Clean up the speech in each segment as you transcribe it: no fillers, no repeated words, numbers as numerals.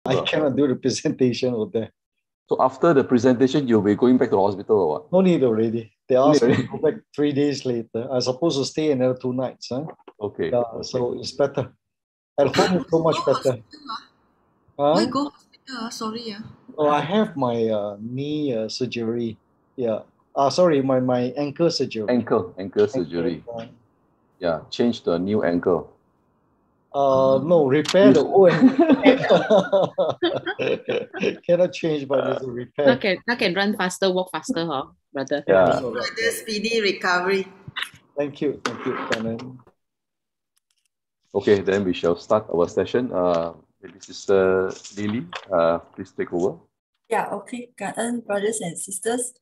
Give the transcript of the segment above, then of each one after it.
I cannot do the presentation over there. So after the presentation, you'll be going back to the hospital or what? No need already. They asked me already. to go back 3 days later. I'm supposed to stay another 2 nights. Huh? Okay. Yeah, Okay. so it's better. At home, it's so much better. Why Huh? go hospital? Sorry. Oh, I have my knee surgery. Yeah. Sorry, my ankle surgery. Ankle surgery. Ankle, Yeah, change the new ankle. no, repair the old ankle. Cannot change, but there's a repair. Now can run faster, walk faster, huh, brother? Yeah. Brother, speedy recovery. Thank you, Canon. Okay, then we shall start our session. Maybe Sister Lily, please take over. Yeah, okay.感恩 brothers and sisters.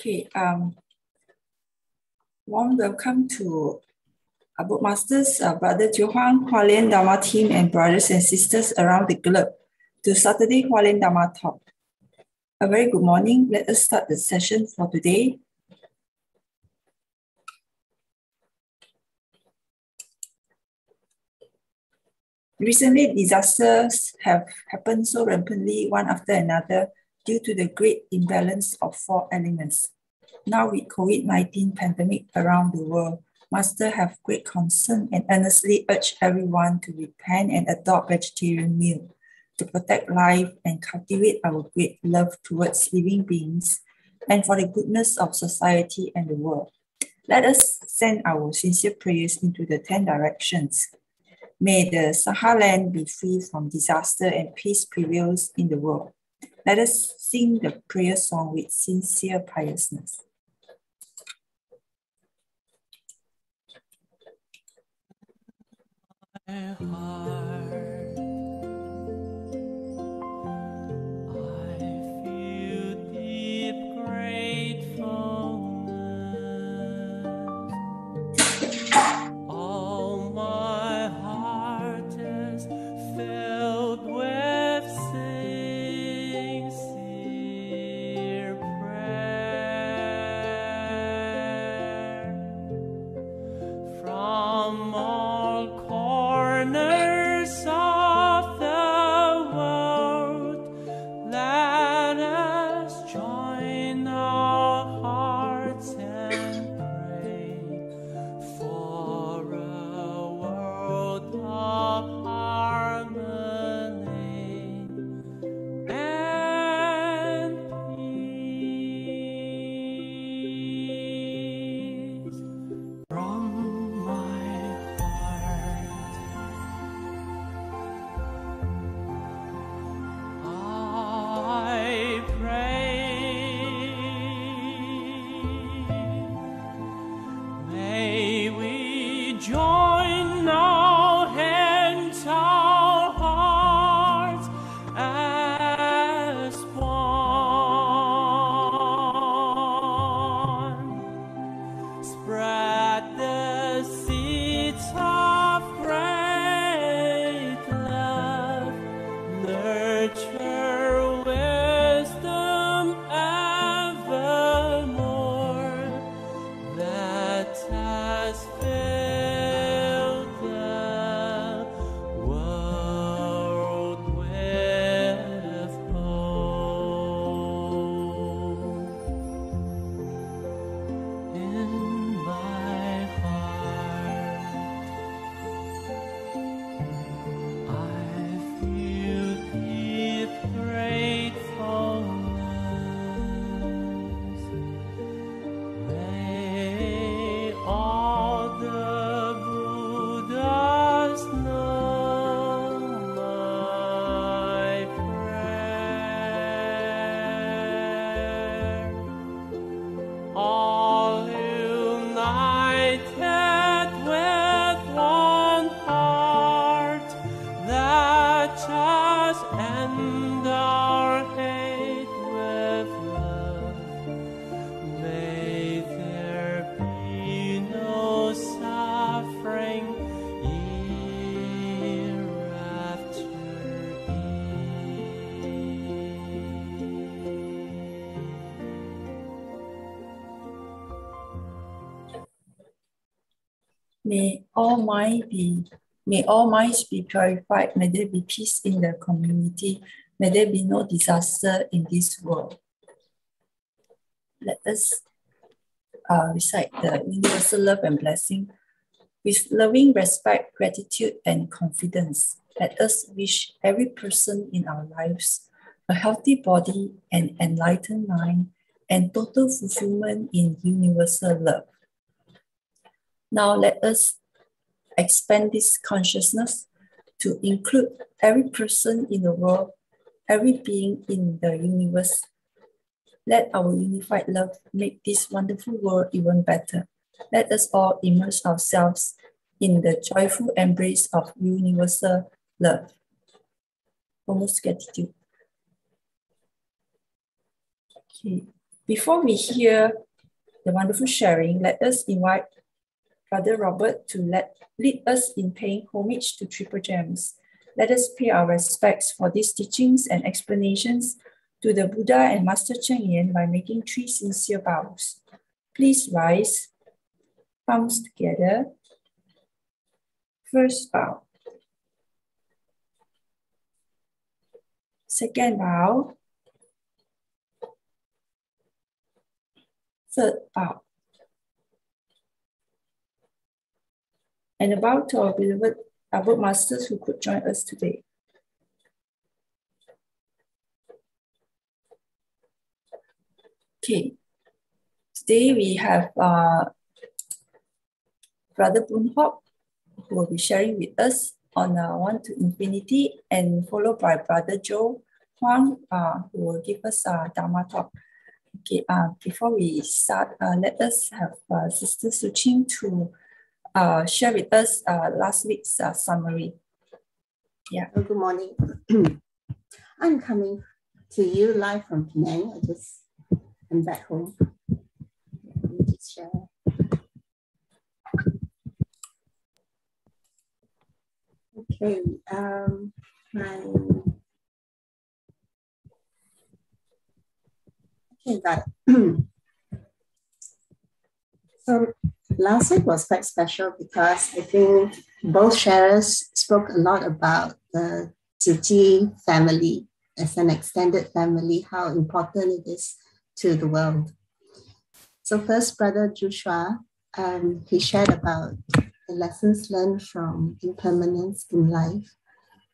Okay, warm welcome to our Bookmasters, Brother Chiu Huang, Hualien Dharma team, and brothers and sisters around the globe to Saturday Hualien Dharma Talk. A very good morning. Let us start the session for today. Recently, disasters have happened so rampantly, one after another, due to the great imbalance of four elements. Now with COVID-19 pandemic around the world, Master have great concern and earnestly urge everyone to repent and adopt vegetarian meal to protect life and cultivate our great love towards living beings and for the goodness of society and the world. Let us send our sincere prayers into the 10 directions. May the Sahara land be free from disaster and peace prevails in the world. Let us sing the prayer song with sincere piousness. My heart, I feel deep gratefulness. All my heart is filled with sincere prayer from all corners May all minds be purified. May there be peace in the community. May there be no disaster in this world. Let us recite the universal love and blessing. With loving respect, gratitude, and confidence, let us wish every person in our lives a healthy body, an enlightened mind, and total fulfillment in universal love. Now let us expand this consciousness to include every person in the world, every being in the universe. Let our unified love make this wonderful world even better. Let us all immerse ourselves in the joyful embrace of universal love. Almost gratitude. Okay. Before we hear the wonderful sharing, let us invite Brother Robert to lead us in paying homage to Triple Gems. Let us pay our respects for these teachings and explanations to the Buddha and Master Cheng Yen by making 3 sincere bows. Please rise, palms together. First bow. Second bow. Third bow. And a bow to our beloved Abode Masters who could join us today. Okay, today we have Brother Boon Hock, who will be sharing with us on 1 to Infinity, and followed by Brother Joe Huang, who will give us a Dharma talk. Okay, before we start, let us have Sister Suching to share with us last week's summary. Yeah. Good morning. I'm coming to you live from Penang. I'm back home. Let me just share. Okay. So last week was quite special because I think both sharers spoke a lot about the Tzu Chi family as an extended family, how important it is to the world. So first, Brother Joshua, he shared about the lessons learned from impermanence in life.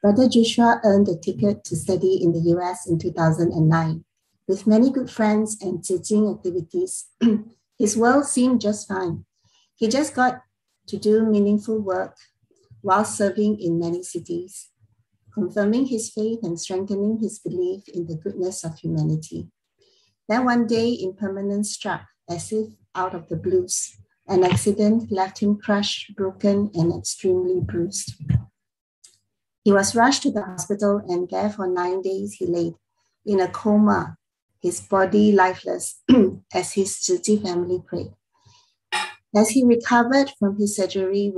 Brother Joshua earned a ticket to study in the US in 2009. With many good friends and teaching activities, his world seemed just fine. He just got to do meaningful work while serving in many cities, confirming his faith and strengthening his belief in the goodness of humanity. Then one day, impermanence struck as if out of the blues. An accident left him crushed, broken, and extremely bruised. He was rushed to the hospital, and there for 9 days he laid in a coma, his body lifeless, as his Tzu Chi family prayed. As he recovered from his surgery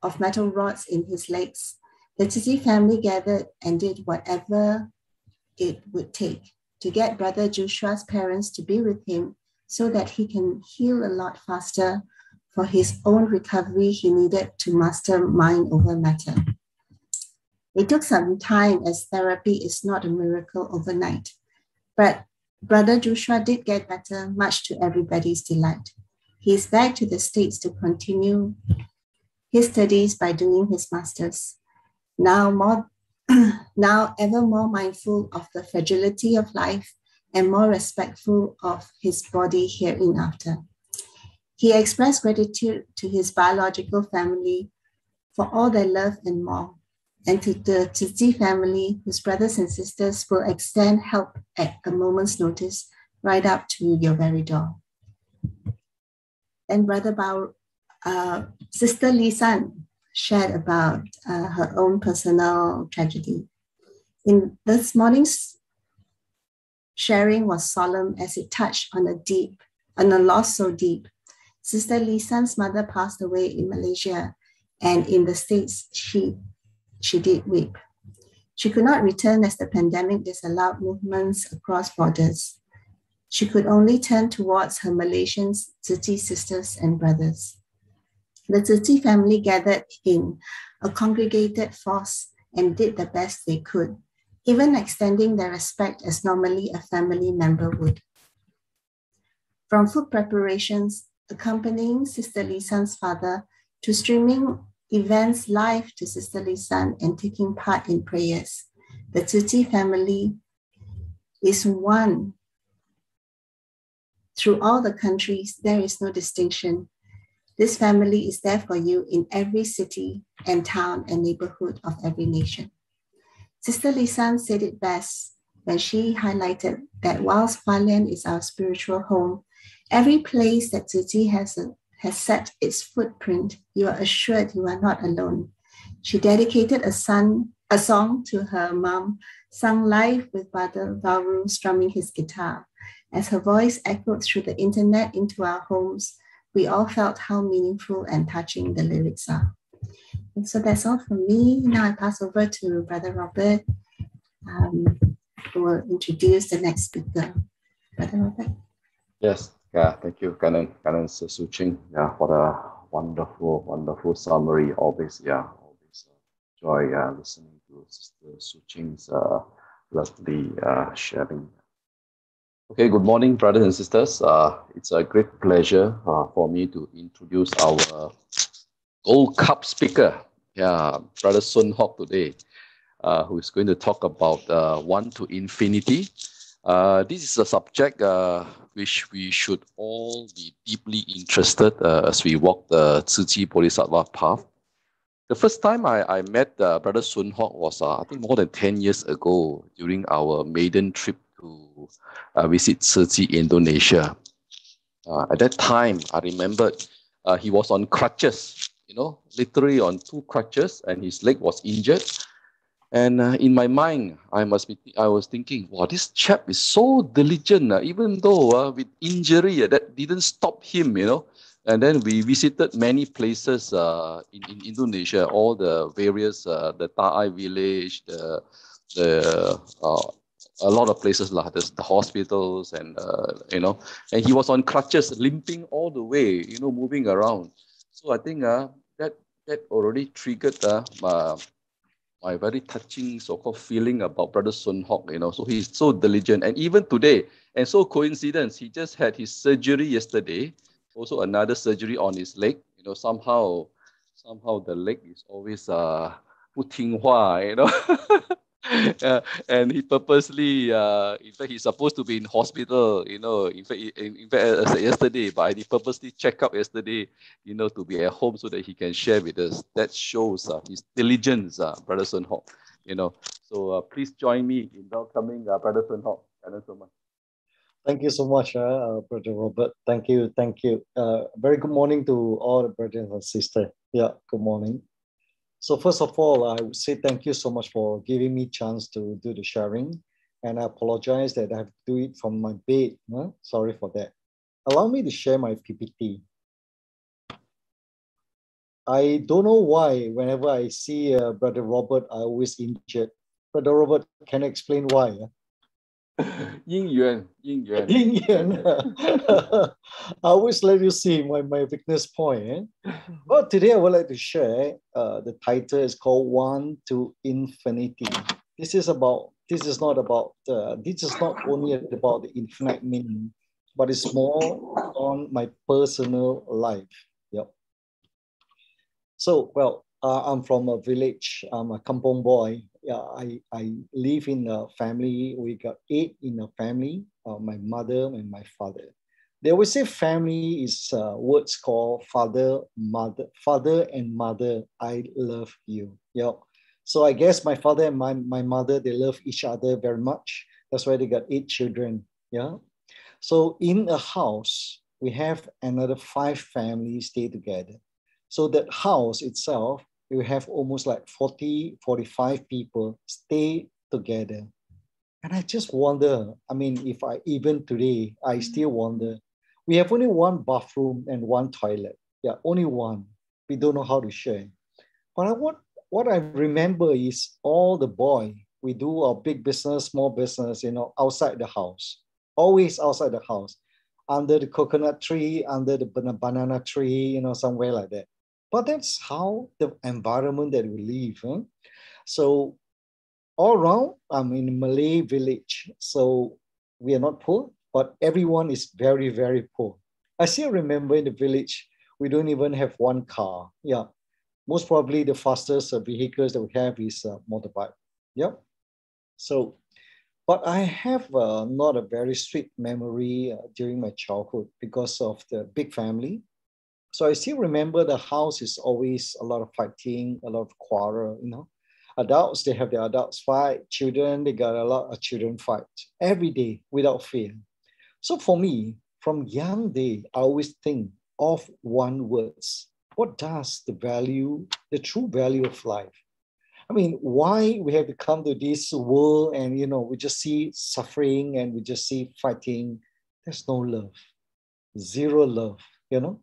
of metal rods in his legs, the Tzu Chi family gathered and did whatever it would take to get Brother Joshua's parents to be with him so that he can heal a lot faster. For his own recovery, he needed to master mind over matter. It took some time, as therapy is not a miracle overnight. But Brother Joshua did get better, much to everybody's delight. He is back to the States to continue his studies by doing his master's. Now ever more mindful of the fragility of life and more respectful of his body hereinafter. He expressed gratitude to his biological family for all their love and more, and to the Tzu Chi family, whose brothers and sisters will extend help at a moment's notice right up to your very door. And Sister Lee San shared about her own personal tragedy. In this morning's sharing was solemn as it touched on a loss so deep. Sister Lee San's mother passed away in Malaysia, and in the States, she did weep. She could not return as the pandemic disallowed movements across borders. She could only turn towards her Malaysian Tzu Chi sisters and brothers. The Tzu Chi family gathered in a congregated force and did the best they could, even extending their respect as normally a family member would. From food preparations, accompanying Sister Lisan's father, to streaming events live to Sister Lisan and taking part in prayers, the Tzu Chi family is one. Through all the countries, there is no distinction. This family is there for you in every city and town and neighborhood of every nation. Sister Lisan said it best when she highlighted that whilst Hualien is our spiritual home, every place that Tzu Chi has set its footprint, you are assured you are not alone. She dedicated a song to her mom, sung live with Brother Vauru strumming his guitar. As her voice echoed through the internet into our homes, we all felt how meaningful and touching the lyrics are. And so that's all from me. Now I pass over to Brother Robert, who will introduce the next speaker. Brother Robert. Yes, yeah, thank you, Canon Su Ching. Yeah, what a wonderful summary. Always joy listening to Sister Su Ching's lovely sharing. Okay, good morning, brothers and sisters. It's a great pleasure for me to introduce our Gold Cup speaker, Brother Sun Hock today, who is going to talk about One to Infinity. This is a subject which we should all be deeply interested as we walk the Tzu Chi Bodhisattva path. The first time I met Brother Sun Hock was, I think, more than 10 years ago during our maiden trip to visit Tzu Chi Indonesia. At that time, I remembered he was on crutches, literally on 2 crutches, and his leg was injured. And in my mind, I was thinking, wow, this chap is so diligent, even though with injury, that didn't stop him, And then we visited many places in Indonesia, all the various, the Ta'ai village, a lot of places, the hospitals, and and he was on crutches, limping all the way, moving around. So I think that already triggered my very touching so-called feeling about Brother Sun Hock, So he's so diligent, and even today, and so coincidence, he just had his surgery yesterday, also another surgery on his leg. Somehow the leg is always 不听话, and he purposely, in fact, he's supposed to be in hospital, in fact, yesterday, but he purposely checked up yesterday, to be at home so that he can share with us. That shows his diligence, Brother Sun Hock, So please join me in welcoming Brother Sun Hock. Thank you so much. Thank you so much, Brother Robert. Thank you. Very good morning to all the brothers and sisters. Yeah, good morning. So first of all, I would say thank you so much for giving me a chance to do the sharing. And I apologize that I have to do it from my bed. Sorry for that. Allow me to share my PPT. I don't know why whenever I see Brother Robert, I always injured. Brother Robert, can you explain why? Yin Yuan. I always let you see my weakness point. Well, today I would like to share the title is called One to Infinity. This is not only about the infinite meaning, but it's more on my personal life. Yep. So, well, I'm from a village. I'm a kampong boy. Yeah, I live in a family. We got 8 in a family, my mother and my father. They always say family is words called father and mother. I love you. Yeah. So I guess my father and my mother, they love each other very much. That's why they got 8 children. Yeah. So in a house, we have another 5 families stay together. So that house itself, we have almost like 40, 45 people stay together. And I just wonder, even today, I still wonder, we have only 1 bathroom and 1 toilet. Yeah, only 1. We don't know how to share. But what I remember is all the boy, we do our big business, small business, outside the house, always outside the house, under the coconut tree, under the banana tree, somewhere like that. But that's how the environment that we live. Huh? So all around, I'm in a Malay village. So we are not poor, but everyone is very, very poor. I still remember in the village, we don't even have one car. Yeah. Most probably the fastest vehicles that we have is a motorbike. Yeah. So, but I have not a very sweet memory during my childhood because of the big family. So I still remember the house is always a lot of fighting, a lot of quarrel, you know. Adults, they have their adults fight. Children, they got a lot of children fight every day without fear. So for me, from young day, I always think of one words. What does the true value of life? I mean, why we have to come to this world and, you know, we just see suffering and we just see fighting. There's no love, zero love, you know.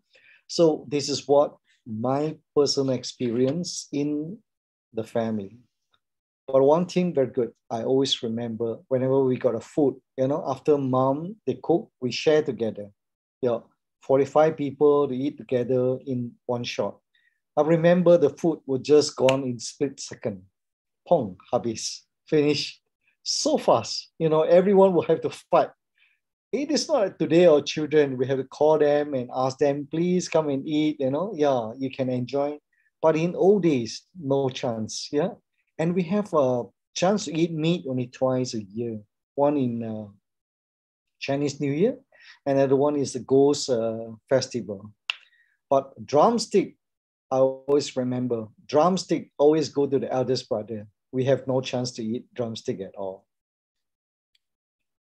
So this is what my personal experience in the family. But one thing very good, I always remember whenever we got a food, you know, after mom, they cook, we share together. Yeah, 45 people to eat together in one shot. I remember the food was just gone in split second. Pong, habis, finish so fast. You know, everyone will have to fight. It is not like today our children, we have to call them and ask them, please come and eat, you know, yeah, you can enjoy. But in old days, no chance, yeah. And we have a chance to eat meat only twice a year. One in Chinese New Year, and another one is the Ghost Festival. But drumstick, I always remember, drumstick always go to the eldest brother. We have no chance to eat drumstick at all.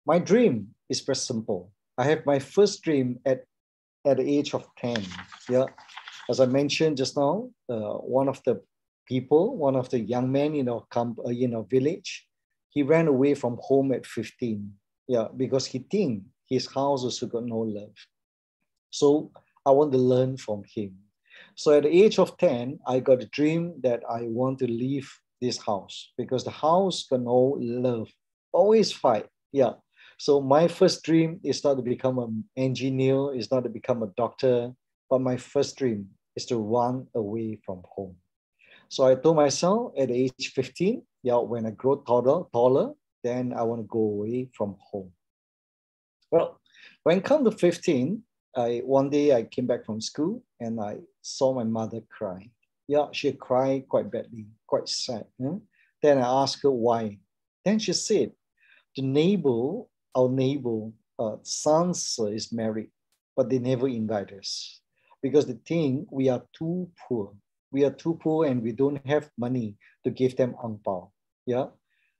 My dream is very simple. I have my first dream at the age of 10. Yeah, as I mentioned just now, one of the people, one of the young men in our village, he ran away from home at 15. Yeah, because he think his house also got no love. So I want to learn from him. So at the age of 10, I got a dream that I want to leave this house because the house got no love, always fight. Yeah. So my first dream is not to become an engineer, is not to become a doctor, but my first dream is to run away from home. So I told myself at age 15, yeah, when I grow taller, then I want to go away from home. Well, when I come to 15, one day I came back from school and I saw my mother cry. Yeah, she cried quite badly, quite sad. Then I asked her why. Then she said, our neighbor, sons is married, but they never invite us because they think we are too poor. We are too poor and we don't have money to give them ang pao. Yeah.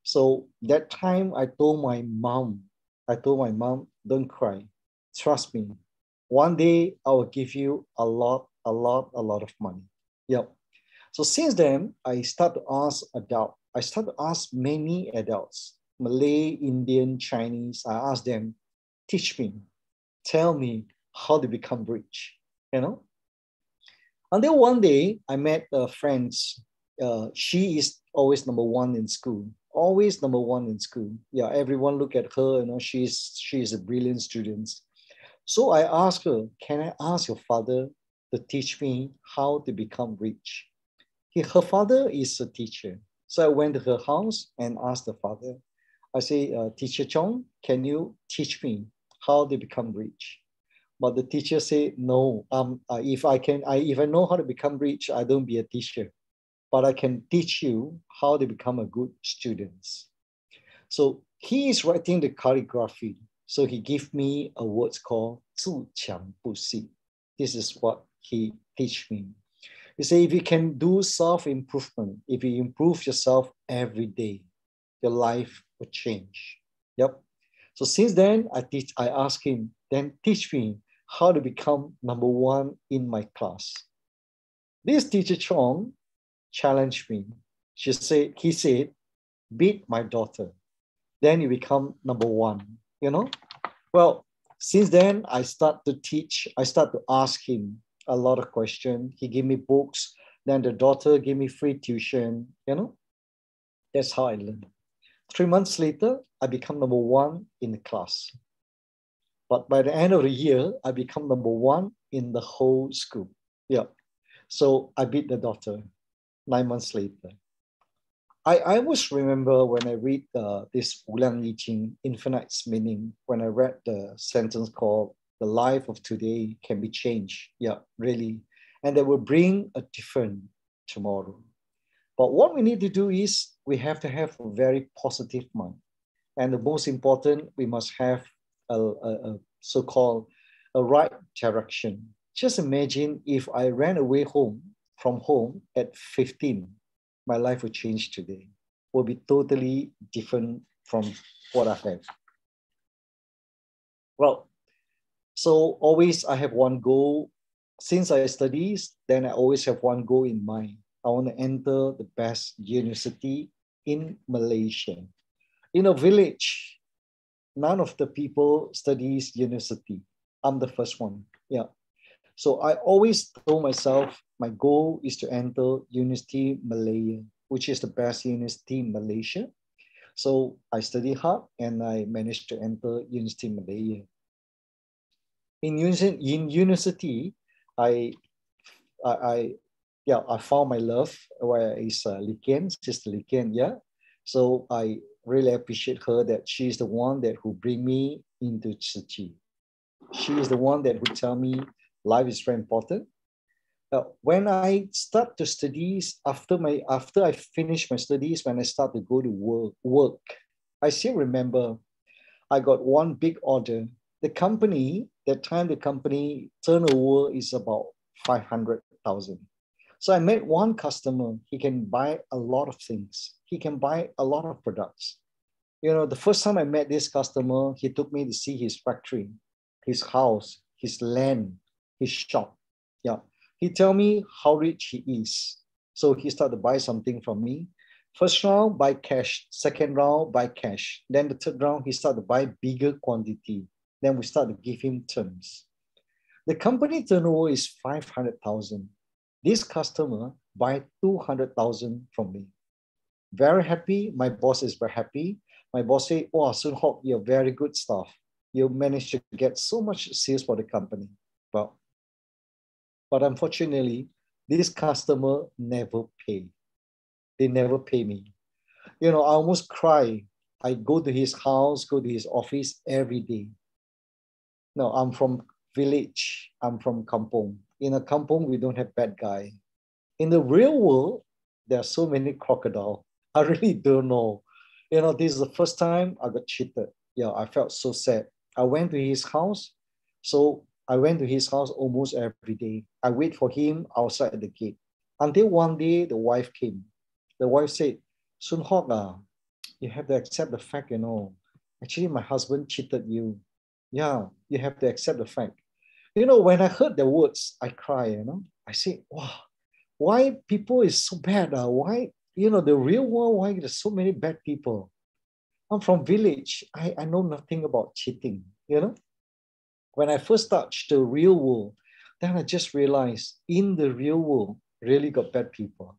So that time I told my mom, don't cry. Trust me. One day I will give you a lot of money. Yeah. So since then, I start to ask many adults, Malay, Indian, Chinese. I ask them, teach me, tell me how to become rich, you know? Until one day, I met friends. She is always number one in school. Always number one in school. Yeah, everyone look at her, you know, she is a brilliant student. So I asked her, can I ask your father to teach me how to become rich? Her father is a teacher. So I went to her house and asked the father. I say, Teacher Chong, can you teach me how to become rich? But the teacher said, no, if I know how to become rich, I don't be a teacher, but I can teach you how to become a good student. So he is writing the calligraphy. So he gave me a word called 自强不息. This is what he teach me. He say, if you can do self-improvement, if you improve yourself every day, your life will change. Yep. So since then, I asked him, then teach me how to become number one in my class. This teacher Chong challenged me. He said, beat my daughter. Then you become number one, you know? Well, since then, I start to ask him a lot of questions. He gave me books. Then the daughter gave me free tuition, you know? That's how I learned. 3 months later, I become number one in the class. But by the end of the year, I become number one in the whole school. Yeah. So I beat the daughter 9 months later. I always remember when I read this Wu Liang Yi Jing, Infinite's Meaning, when I read the sentence called, the life of today can be changed. Yeah, really. And that will bring a different tomorrow. But what we need to do is we have to have a very positive mind. And the most important, we must have a so-called a right direction. Just imagine if I ran away from home at 15, my life would change today. Will be totally different from what I have. Well, so always I have one goal. Since I study, then I always have one goal in mind. I want to enter the best university in Malaysia. In a village, none of the people studies university. I'm the first one. Yeah. So I always told myself, my goal is to enter University Malaya, which is the best university in Malaysia. So I studied hard and I managed to enter University Malaya. In university, I found my love, where is Liken, Sister Liken, yeah. So I really appreciate her that she is the one that who bring me into Tzu Chi. She is the one that would tell me life is very important. When I start to studies, after I finish my studies, when I start to go to work, I still remember I got one big order. The company, that time the company turnover is about 500,000. So I met one customer, he can buy a lot of things. He can buy a lot of products. You know, the first time I met this customer, he took me to see his factory, his house, his land, his shop. Yeah. He tell me how rich he is. So he started to buy something from me. First round, buy cash. Second round, buy cash. Then the third round, he started to buy bigger quantity. Then we start to give him terms. The company turnover is 500,000. This customer buy 200,000 from me. Very happy. My boss is very happy. My boss say, "Oh, Soon Hock, you're very good staff. You managed to get so much sales for the company." Well, but unfortunately, this customer never pay. They never pay me. You know, I almost cry. I go to his house, go to his office every day. No, I'm from village. I'm from kampong. In a kampong, we don't have bad guy. In the real world, there are so many crocodile. I really don't know. You know, this is the first time I got cheated. Yeah, I felt so sad. I went to his house. So I went to his house almost every day. I wait for him outside the gate. Until one day, the wife came. The wife said, "Soon Hock, you have to accept the fact, you know. Actually, my husband cheated you. Yeah, you have to accept the fact." You know, when I heard the words, I cry, you know. I say, wow, why people is so bad? Why, you know, the real world, why there's so many bad people? I'm from village. I know nothing about cheating, you know. When I first touched the real world, then I just realized in the real world, really got bad people.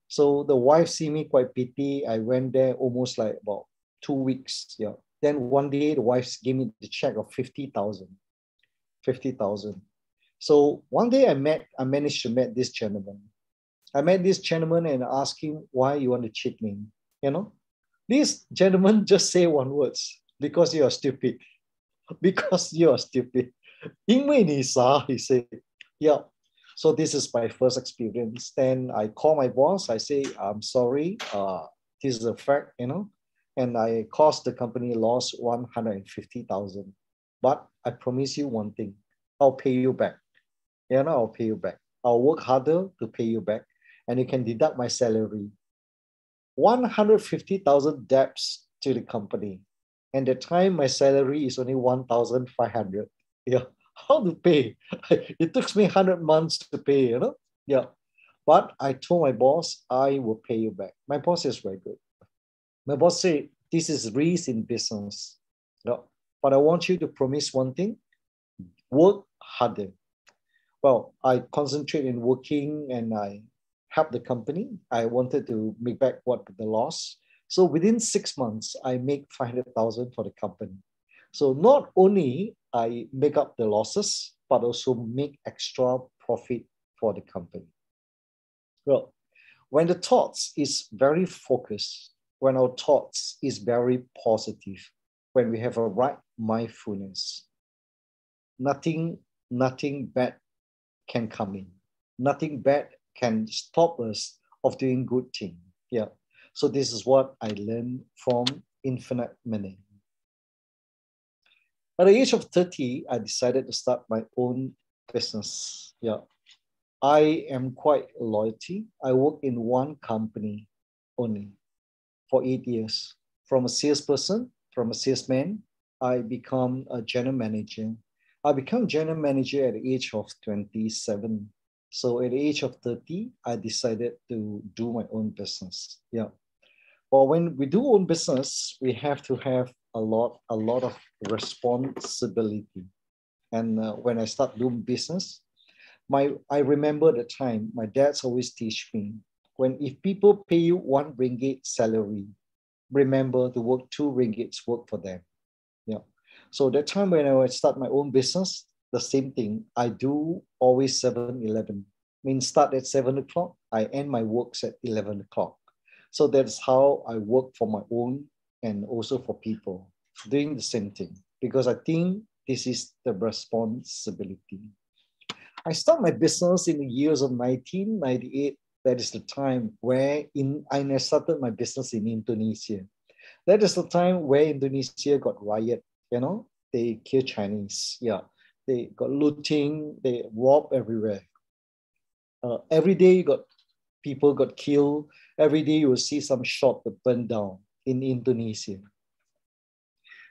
So the wife see me quite pity. I went there almost like about 2 weeks. Yeah. Then one day the wife gave me the check of 50,000. 50,000. So one day I managed to meet this gentleman. I met this gentleman and asked him, "Why you want to cheat me?" You know, this gentleman just say one words, "Because you are stupid." Because you are stupid. 因为你傻, he said. Yeah. So this is my first experience. Then I call my boss. I say, "I'm sorry. This is a fact, you know." And I cost the company loss 150,000. But I promise you one thing, I'll pay you back. You know, I'll pay you back. I'll work harder to pay you back. And you can deduct my salary. 150,000 debts to the company. And the time my salary is only 1,500. Yeah, how to pay? It took me 100 months to pay, you know? Yeah. But I told my boss, I will pay you back. My boss is very good. My boss said, this is risk in business. No, but I want you to promise one thing, work harder. Well, I concentrate in working and I help the company. I wanted to make back what the loss. So within 6 months, I make 500,000 for the company. So not only I make up the losses, but also make extra profit for the company. Well, when the thoughts is very focused, when our thoughts is very positive, when we have a right mindfulness, nothing bad can come in. Nothing bad can stop us of doing good thing. Yeah. So this is what I learned from Infinite Meaning. At the age of 30, I decided to start my own business. Yeah. I am quite loyalty. I work in one company only for 8 years. From a salesperson, from a salesman, I become a general manager. I become general manager at the age of 27. So at the age of 30, I decided to do my own business. Yeah. Well, when we do own business, we have to have a lot of responsibility. And when I start doing business, I remember the time my dad's always teach me, if people pay you 1 ringgit salary, remember to work 2 ringgits work for them. Yeah. So that time when I start my own business, the same thing. I do always 7-11. Means start at 7 o'clock, I end my works at 11 o'clock. So that's how I work for my own and also for people, doing the same thing, because I think this is the responsibility. I started my business in the years of 1998. That is the time where I started my business in Indonesia. That is the time where Indonesia got riot, they kill Chinese. Yeah, they got looting, they rob everywhere. Every day people got killed. Every day you will see some shop that burned down in Indonesia.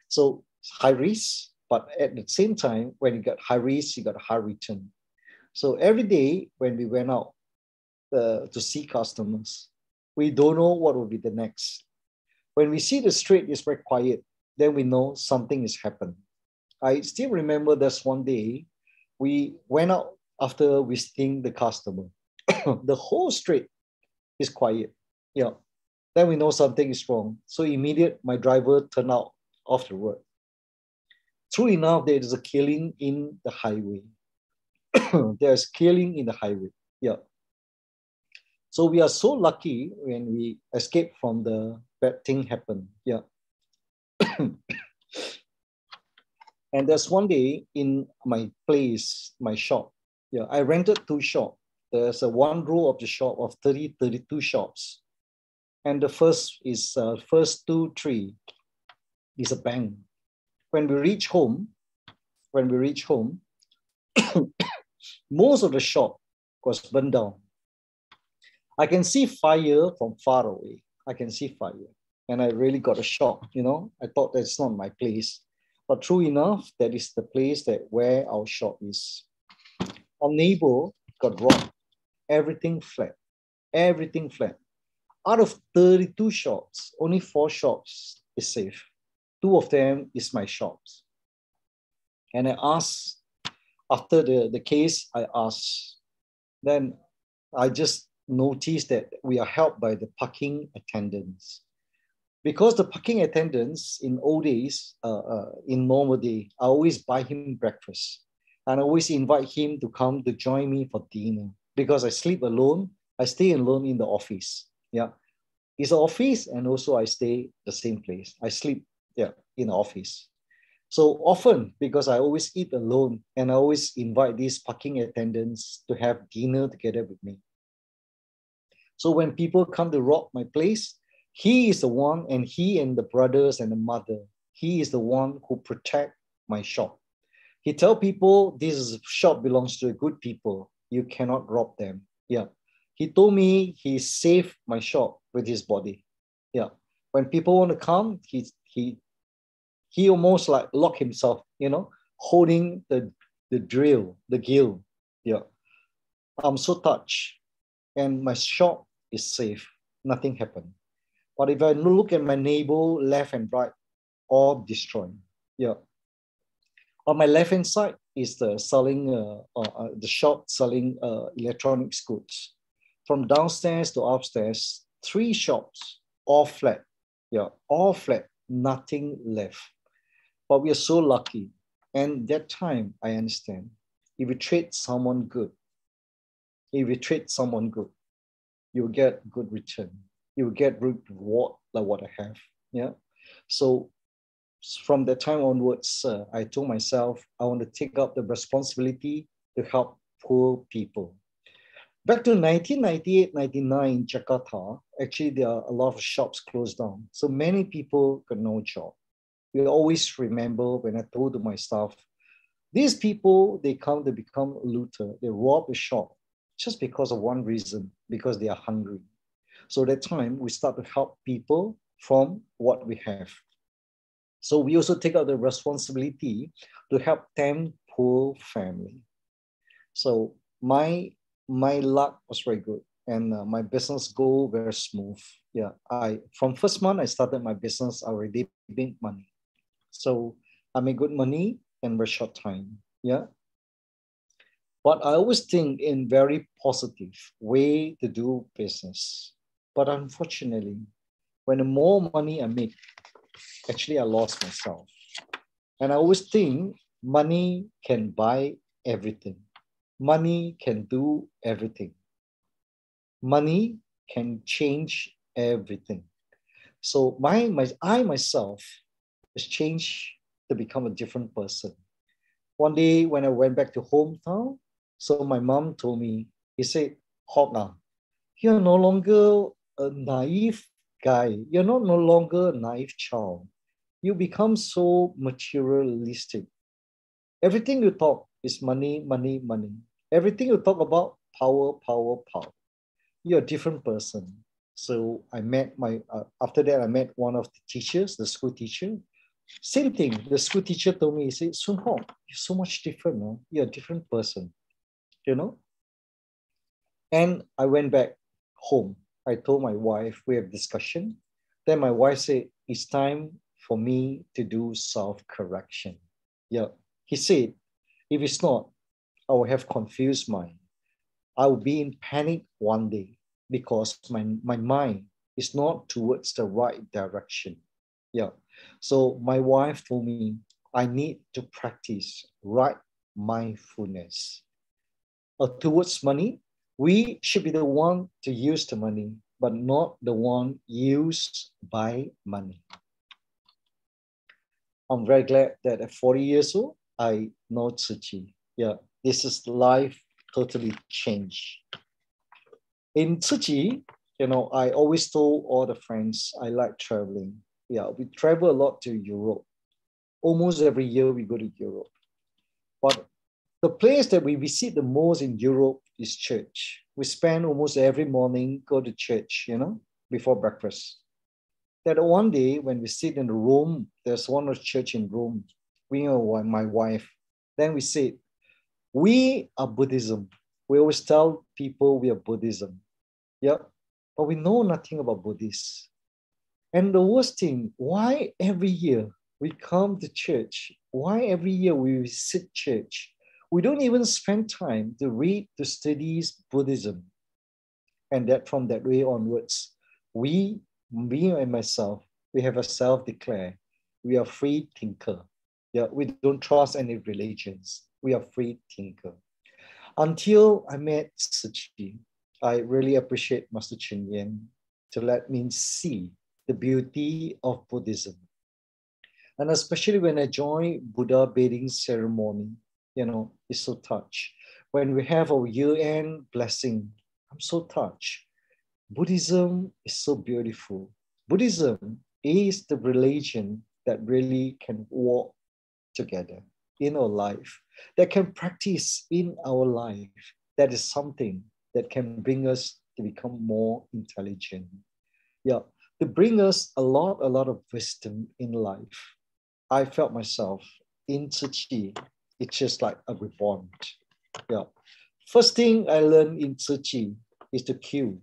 So high risk, but at the same time, when you got high risk, you got high return. So every day when we went out to see customers, we don't know what will be the next. When we see the street is very quiet, then we know something has happened. I still remember this one day, we went out after visiting the customer. The whole street is quiet. Yeah. Then we know something is wrong. So my driver turned out off the road. True enough, there is a killing in the highway. There's killing in the highway. Yeah. So we are so lucky when we escape from the bad thing happen. Yeah. And there's one day in my place, my shop. Yeah, I rented 2 shops. There's a one row of the shop of 32 shops. And the first 2, 3 is a bank. When we reach home, most of the shop was burned down. I can see fire from far away. I can see fire. And I really got a shock, I thought that's not my place. But true enough, that is the place where our shop is. Our neighbor got robbed. Everything fled. Everything fled. Out of 32 shops, only 4 shops is safe. 2 of them is my shops. And I asked, after the case, then I just noticed that we are helped by the parking attendants. Because the parking attendants in old days, in normal day, I always buy him breakfast. And I always invite him to come to join me for dinner. Because I sleep alone, I stay alone in the office. Yeah, it's an office, and also I stay the same place. I sleep in the office. So often, because I always eat alone, and I always invite these parking attendants to have dinner together with me. So when people come to rob my place, he is the one, and he and the brothers and the mother, he is the one who protect my shop. He tell people this shop belongs to good people. You cannot rob them. Yeah. He told me he saved my shop with his body. Yeah. When people want to come, he almost like lock himself, holding the drill, the gill. Yeah. I'm so touched. And my shop is safe. Nothing happened. But if I look at my neighbor left and right, all destroyed. Yeah. On my left-hand side is the shop selling electronic goods. From downstairs to upstairs, 3 shops, all flat. Yeah, all flat, nothing left. But we are so lucky. And that time, I understand, if we treat someone good, If you treat someone good, you will get good return. You will get good reward like what I have. Yeah. So from that time onwards, I told myself I want to take up the responsibility to help poor people. Back to 1998, 99 in Jakarta, actually there are a lot of shops closed down. So many people got no job. We always remember when I told my staff, these people, they come to become looter. They rob a shop just because of one reason, because they are hungry. So that time we start to help people from what we have. So we also take out the responsibility to help 10 poor family. So my luck was very good, and my business go very smooth. Yeah, from first month I started my business, I already made money. So I made good money in very short time. Yeah. But I always think in very positive way to do business. But unfortunately, when the more money I make, actually I lost myself. And I always think money can buy everything. Money can do everything. Money can change everything. So I myself has changed to become a different person. One day when I went back to hometown, so my mom told me, he said, Hok, you're no longer a naive guy. You're no longer a naive child. You become so materialistic. Everything you talk is money, money, money. Everything you talk about, power, power, power. You're a different person. So I met after that, I met one of the teachers, the school teacher. Same thing, the school teacher told me, he said, Soon Hok, you're so much different. No? You're a different person, you know? And I went back home. I told my wife, we have discussion. Then my wife said, it's time for me to do self-correction. Yeah, he said, if it's not, I will have confused mind. I will be in panic one day because my mind is not towards the right direction. Yeah. So my wife told me I need to practice right mindfulness. Towards money, we should be the one to use the money, but not the one used by money. I'm very glad that at 40 years old, I know Tzu Chi. Yeah, this is life totally changed. In Tzu Chi, I always told all the friends I like traveling. Yeah, we travel a lot to Europe. Almost every year we go to Europe. But the place that we visit the most in Europe is church. We spend almost every morning, go to church, before breakfast. That one day when we sit in Rome, there's one of church in Rome, my wife, then we said, we are Buddhism. We always tell people we are Buddhism. Yeah, but we know nothing about Buddhists. And the worst thing, why every year we come to church? Why every year we visit church? We don't even spend time to read, to study Buddhism. And that from that way onwards, me and myself, we have a self-declare. We are free thinker. Yeah, we don't trust any religions. We are free thinker. Until I met Tzu Chi, I really appreciate Master Cheng Yen to let me see the beauty of Buddhism. And especially when I join Buddha bathing ceremony, it's so touched. When we have our year-end blessing, I'm so touched. Buddhism is so beautiful. Buddhism is the religion that really can walk together in our life, that can practice in our life. That is something that can bring us to become more intelligent. Yeah, to bring us a lot of wisdom in life. I felt myself in Tzu Chi, it's just like a reborn. Yeah. First thing I learned in Tzu Chi is to queue.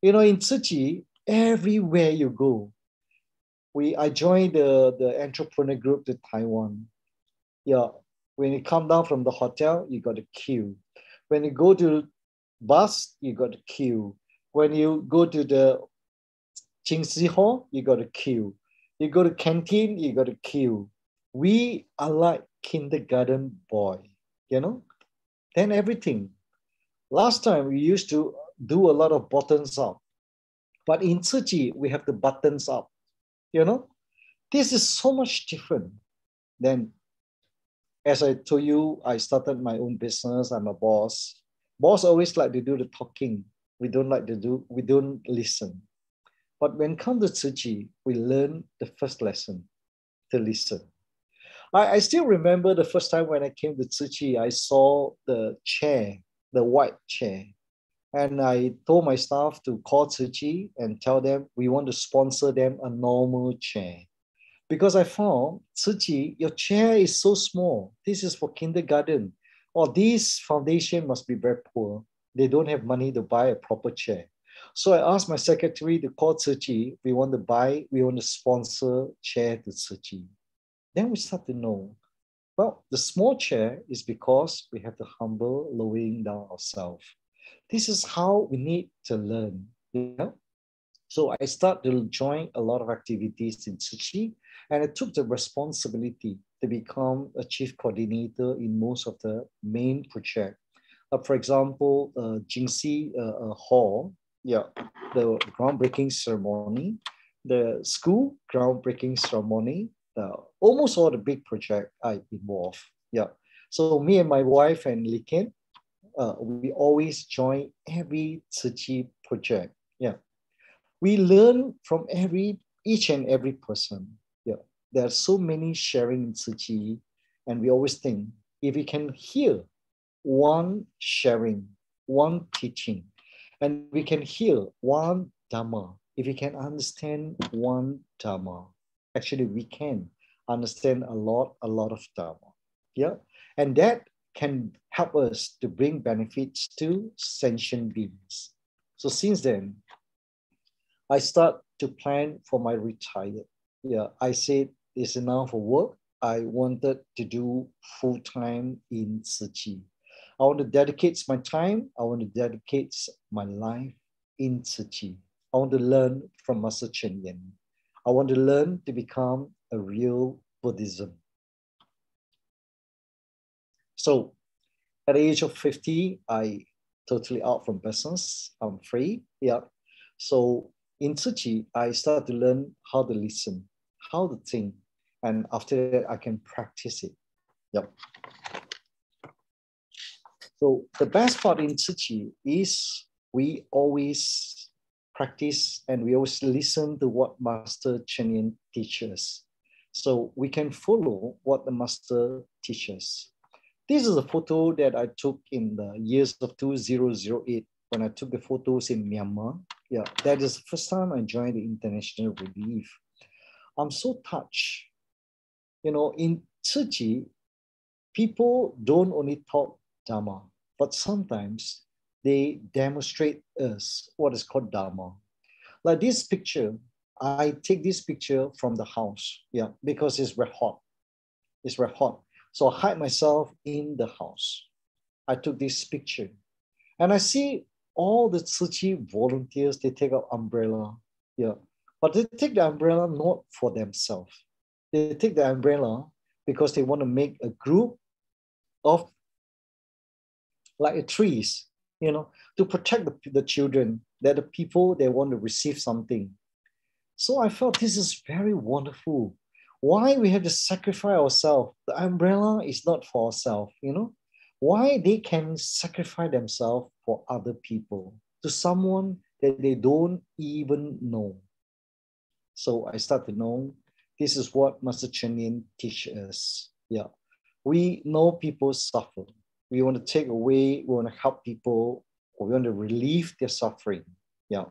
In Tzu Chi, everywhere you go, I joined the entrepreneur group to Taiwan. Yeah, when you come down from the hotel, you got to queue. When you go to bus, you got to queue. When you go to the Jingxi Hall, you got to queue. You go to canteen, you got to queue. We are like kindergarten boy, then everything. Last time we used to do a lot of buttons up, but in Tzu Chi, we have the buttons up, you know? This is so much different than, as I told you, I started my own business, I'm a boss. Boss always like to do the talking. We don't listen. But when it comes to Tzu Chi, we learn the first lesson, to listen. I still remember the first time when I came to Tzu Chi, I saw the chair, the white chair. And I told my staff to call Tzu Chi and tell them we want to sponsor them a normal chair. Because I found, Tzu Chi, your chair is so small. This is for kindergarten. Or this foundation must be very poor. They don't have money to buy a proper chair. So I asked my secretary to call Tzu Chi. We want to sponsor chair to Tzu Chi. Then we start to know, well, the small chair is because we have to humble, lowering down ourselves. This is how we need to learn. You know? So I started to join a lot of activities in Tzu Chi, and I took the responsibility to become a chief coordinator in most of the main project. For example, Jingxi Hall, yeah, the groundbreaking ceremony, the school groundbreaking ceremony, almost all the big project I involved. Yeah. So me and my wife and Li Ken, we always join every Tzu Chi project. Yeah. We learn from each and every person. Yeah. There are so many sharing in Tzu Chi, and we always think if we can hear one sharing, one teaching, and we can hear one Dhamma, if we can understand one Dhamma, actually we can understand a lot of Dhamma. Yeah. And that can help us to bring benefits to sentient beings. So since then, I start to plan for my retirement. Yeah, I said it's enough for work. I wanted to do full-time in Tzu Chi. I want to dedicate my time. I want to dedicate my life in Tzu Chi. I want to learn from Master Cheng Yen. I want to learn to become a real Buddhism. So at the age of 50, I totally out from business. I'm free. Yeah. So in Tzu Chi, I started to learn how to listen, how to think, and after that, I can practice it. Yep. So the best part in Tzu Chi is we always practice and we always listen to what Master Cheng Yen teaches. So we can follow what the Master teaches. This is a photo that I took in the years of 2008 when I took the photos in Myanmar. Yeah, that is the first time I joined the International Relief. I'm so touched. You know, in Tzu Chi, people don't only talk Dhamma, but sometimes they demonstrate us what is called Dhamma. Like this picture, I take this picture from the house, yeah, because it's red hot. It's red hot. So I hide myself in the house. I took this picture and I see all the Tzu Chi volunteers, they take an umbrella, yeah, but they take the umbrella not for themselves. They take the umbrella because they want to make a group of like trees, you know, to protect the children, that the people, they want to receive something. So I felt this is very wonderful. Why we have to sacrifice ourselves? The umbrella is not for ourselves, you know? Why they can sacrifice themselves for other people, to someone that they don't even know. So I start to know this is what Master Cheng Yen teaches us. Yeah. We know people suffer. We want to take away, we want to help people, we want to relieve their suffering. Yeah.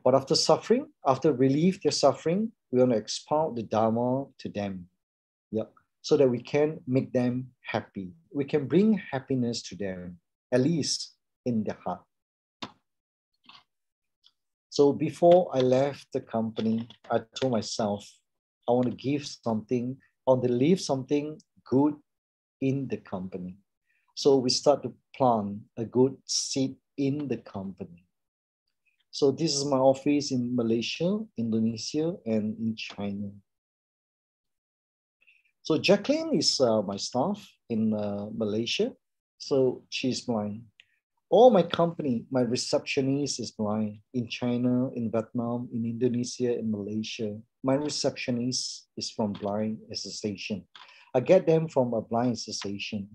But after suffering, after relieve their suffering, we want to expound the Dharma to them. Yeah. So that we can make them happy. We can bring happiness to them, at least in their heart. So before I left the company, I told myself, I want to give something, I want to leave something good in the company. So we start to plant a good seed in the company. So this is my office in Malaysia, Indonesia, and in China. So Jacqueline is my staff in Malaysia. So she's my All my company, my receptionist is blind in China, in Vietnam, in Indonesia, in Malaysia. My receptionist is from Blind Association. I get them from a blind association.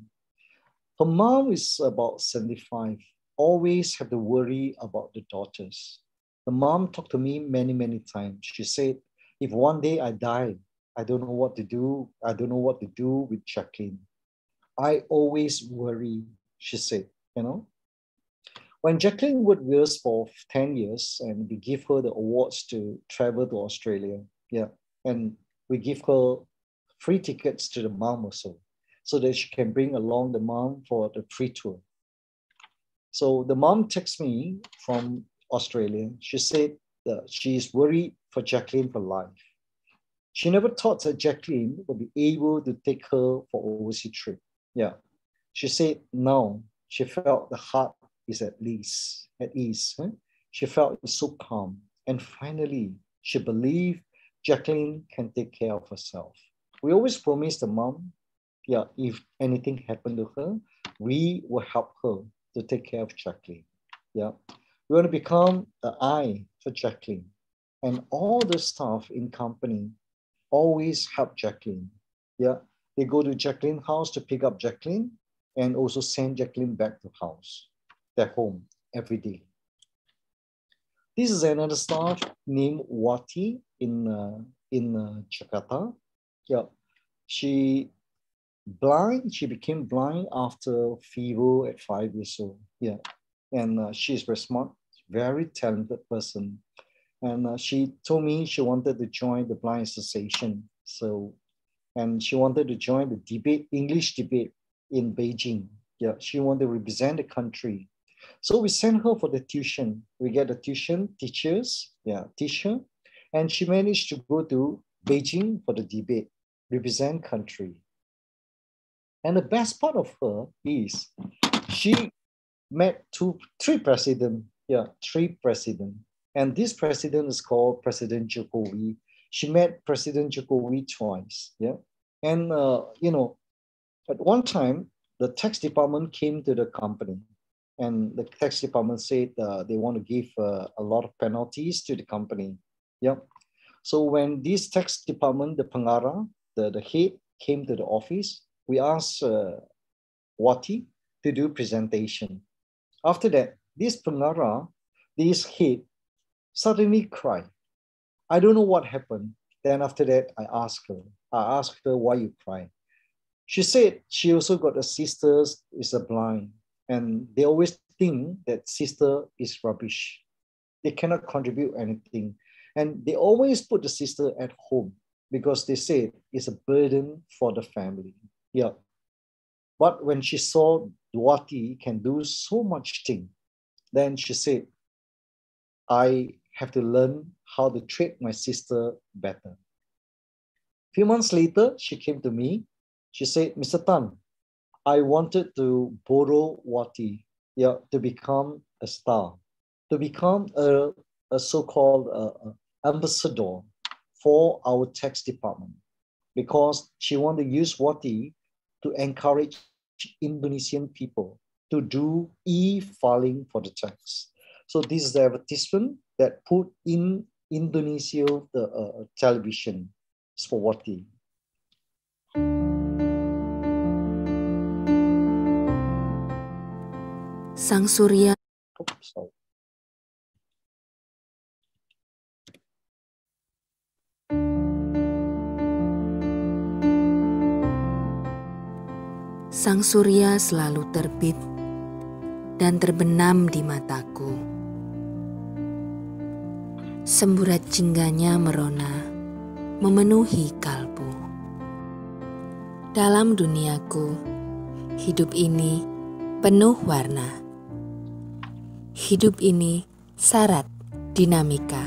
Her mom is about 75, always have to worry about the daughters. The mom talked to me many, many times. She said, if one day I die, I don't know what to do. I don't know what to do with Jacqueline. I always worry, she said, you know. When Jacqueline worked with us for 10 years and we give her the awards to travel to Australia, and we give her free tickets to the mom also, so that she can bring along the mom for the free tour. So the mom texted me from Australia. She said that she is worried for Jacqueline for life. She never thought that Jacqueline would be able to take her for overseas trip. She said now she felt the heart is at ease. She felt so calm. And finally, she believed Jacqueline can take care of herself. We always promise the mom, if anything happened to her, we will help her to take care of Jacqueline. We want to become the eye for Jacqueline. And all the staff in company always help Jacqueline. They go to Jacqueline's house to pick up Jacqueline and also send Jacqueline back to house, their home, every day. This is another staff named Wati in Jakarta. She became blind after fever at 5 years old. And she's very smart, very talented person. And she told me she wanted to join the Blind Association. And she wanted to join the English debate in Beijing. She wanted to represent the country. So we sent her for the tuition. We get the tuition teacher, and she managed to go to Beijing for the debate, represent country. And the best part of her is she met three presidents. And this president is called President Jokowi. She met President Jokowi twice. And at one time, the tax department came to the company, and the tax department said they want to give a lot of penalties to the company. So when this tax department, the Pengarah, the head, came to the office, we asked Wati to do presentation. After that, this Pengarah, this head, suddenly cried. I don't know what happened. Then after that, I asked her why you cry. She said she also got a sister is a blind, and they always think that sister is rubbish. They cannot contribute anything. And they always put the sister at home because they say it's a burden for the family. But when she saw Wati can do so much thing, then she said, I have to learn how to treat my sister better. A few months later, she came to me. She said, Mr. Tan, I wanted to borrow Wati to become a star, to become a so-called ambassador for our tax department, because she wanted to use Wati to encourage Indonesian people to do e-filing for the tax. So this is the advertisement that put in Indonesia the television for Wati. Sang Surya. Sang surya selalu terbit dan terbenam di mataku. Semburat jingganya merona, memenuhi kalbu. Dalam duniaku, hidup ini penuh warna. Hidup ini syarat dinamika.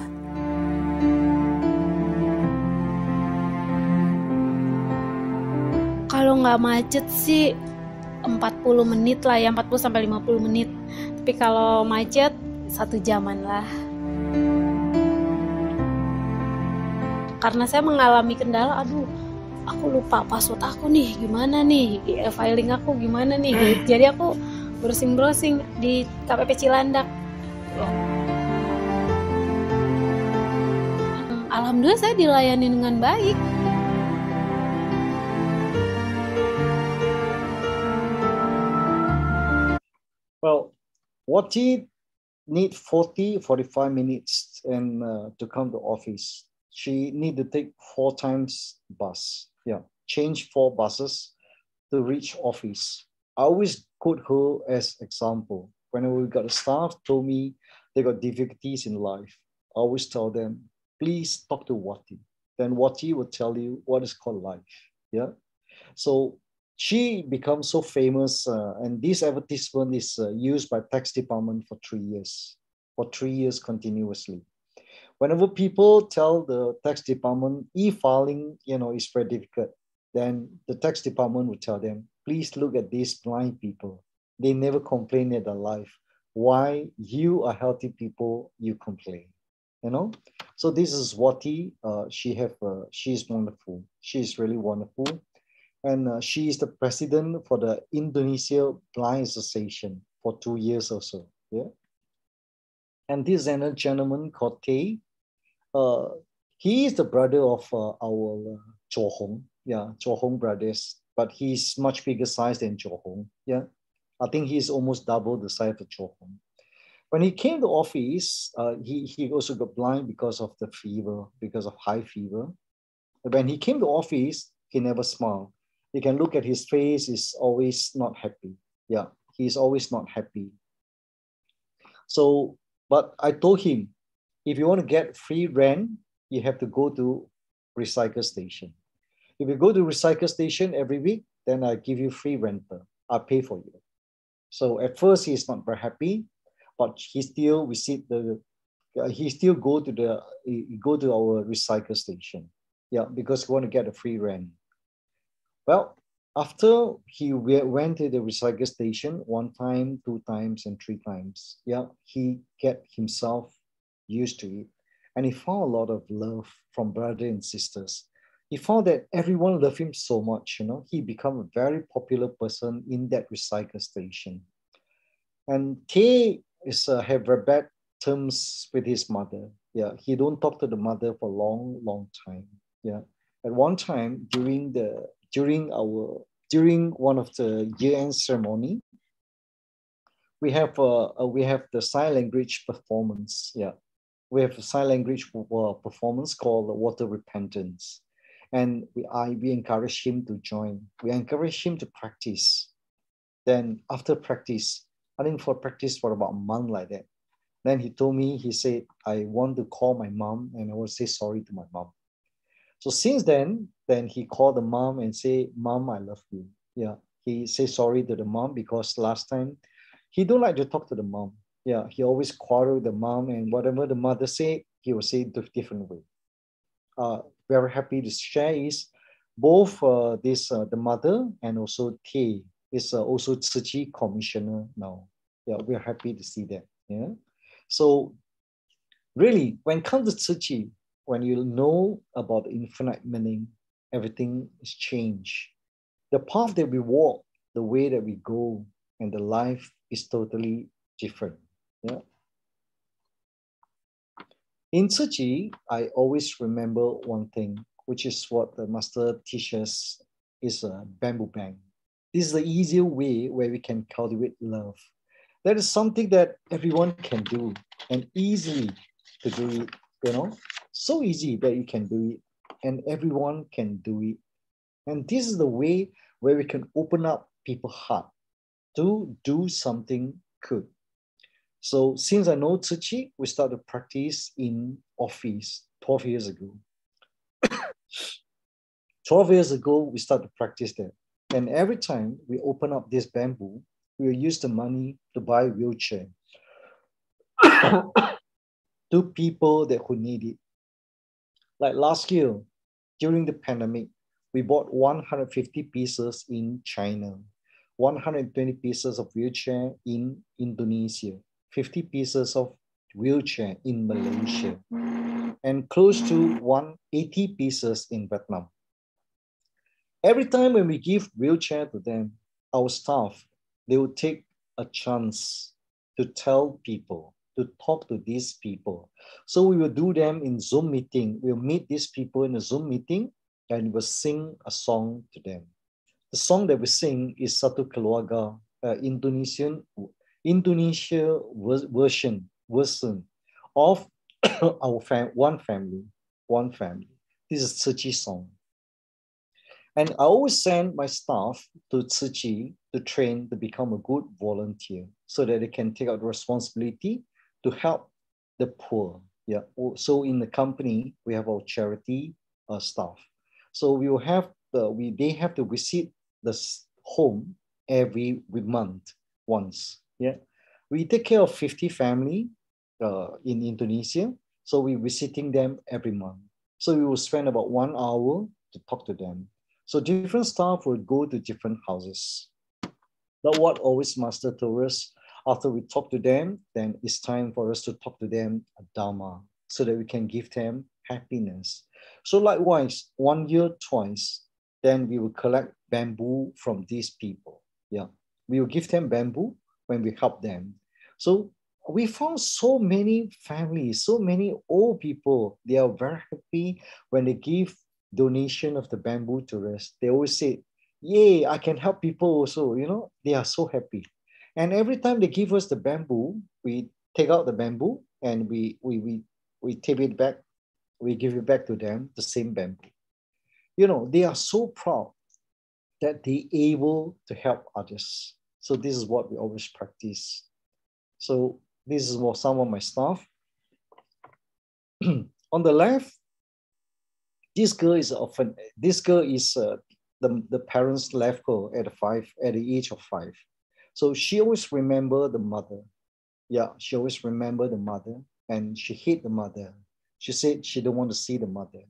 Kalau nggak macet sih 40 menit lah ya, 40-50 menit. Tapi kalau macet 1 jaman lah. Karena saya mengalami kendala, aku lupa password aku nih, gimana nih, filing aku gimana nih. Jadi aku browsing-browsing di KPP Cilandak. Alhamdulillah saya dilayani dengan baik. Well, Wati need 45 minutes and to come to office. She need to take 4 times bus. Yeah, change 4 buses to reach office. I always quote her as example. Whenever we got a staff told me they got difficulties in life, I always tell them, please talk to Wati. Then Wati will tell you what is called life. Yeah. So she becomes so famous, and this advertisement is used by tax department for 3 years, continuously. Whenever people tell the tax department e-filing, is very difficult, then the tax department will tell them, please look at these blind people. They never complain in their life. Why you are healthy people, you complain, So this is Wati. She's wonderful. She's really wonderful. And she is the president for the Indonesia Blind Association for 2 years or so. Yeah. And this another gentleman called Tay. He is the brother of our Cho Hong. Yeah, Cho Hong brothers. But he's much bigger size than Cho Hong. Yeah. I think he's almost double the size of Cho Hong. When he came to office, he also got blind because of the fever, because of high fever. When he came to office, he never smiled. You can look at his face, he's always not happy. Yeah, he's always not happy. So, but I told him, if you want to get free rent, you have to go to recycle station. If you go to recycle station every week, then I give you free rental. I'll pay for you. So at first he's not very happy, but he still go to our recycle station. Yeah, because we want to get a free rent. Well, after he went to the recycle station 1 time, 2 times, and 3 times, yeah, he get himself used to it. And he found a lot of love from brothers and sisters. He found that everyone loved him so much, He became a very popular person in that recycle station. And Tay have very bad terms with his mother. Yeah, he don't talk to the mother for a long, long time. Yeah, at one time during one of the year-end ceremony, we have the sign language performance. Yeah, we have a sign language performance called the Water Repentance, and we encourage him to join. We encourage him to practice. Then after practice, I think for practice for about a month like that, then he told me, he said, I want to call my mom and I will say sorry to my mom. So since then he called the mom and say, Mom, I love you. Yeah, he say sorry to the mom because last time he don't like to talk to the mom. Yeah, he always quarrel with the mom, and whatever the mother say, he will say it a different way. Very happy to share is both the mother and also Tay is also Tzu Chi commissioner now. Yeah, we're happy to see that. Yeah, so really, when it comes to Tzu Chi, when you know about the infinite meaning, everything is changed. The path that we walk, the way that we go, and the life is totally different. Yeah. In Tzu Chi, I always remember one thing, which is what the master teaches is a bamboo bank. This is the easier way where we can cultivate love. That is something that everyone can do, and easily to do it, so easy that you can do it, and everyone can do it. And this is the way where we can open up people's heart to do something good. So since I know Tzu Chi, we started practice in office 12 years ago. 12 years ago, we started practice there. And every time we open up this bamboo, we will use the money to buy a wheelchair to people who need it. Like last year, during the pandemic, we bought 150 pieces in China, 120 pieces of wheelchair in Indonesia, 50 pieces of wheelchair in Malaysia, and close to 180 pieces in Vietnam. Every time when we give wheelchair to them, our staff, they will take a chance to tell people, to talk to these people. So we will do them in Zoom meeting. We'll meet these people in a Zoom meeting and we'll sing a song to them. The song that we sing is Satu Keluarga, Indonesia version of our one family. This is Tzu Chi song. And I always send my staff to Tzu Chi to train to become a good volunteer so that they can take out the responsibility to help the poor. Yeah. So in the company, we have our charity staff. So we will have they have to visit the home every month once. Yeah. We take care of 50 family in Indonesia. So we're visiting them every month. So we will spend about 1 hour to talk to them. So different staff will go to different houses. But what always Master told us, after we talk to them, then it's time for us to talk to them Dharma, so that we can give them happiness. So likewise, 1 year twice, then we will collect bamboo from these people. Yeah, we will give them bamboo when we help them. So we found so many families, so many old people. They are very happy when they give donation of the bamboo to us. They always say, yay, I can help people also. You know, they are so happy. And every time they give us the bamboo, we take out the bamboo and we tape it back. We give it back to them, the same bamboo. You know, they are so proud that they're able to help others. So this is what we always practice. So this is what some of my staff. On the left, this girl is the parents left her at the age of 5. So she always remember the mother. Yeah, she always remember the mother, and she hate the mother. She said she don't want to see the mother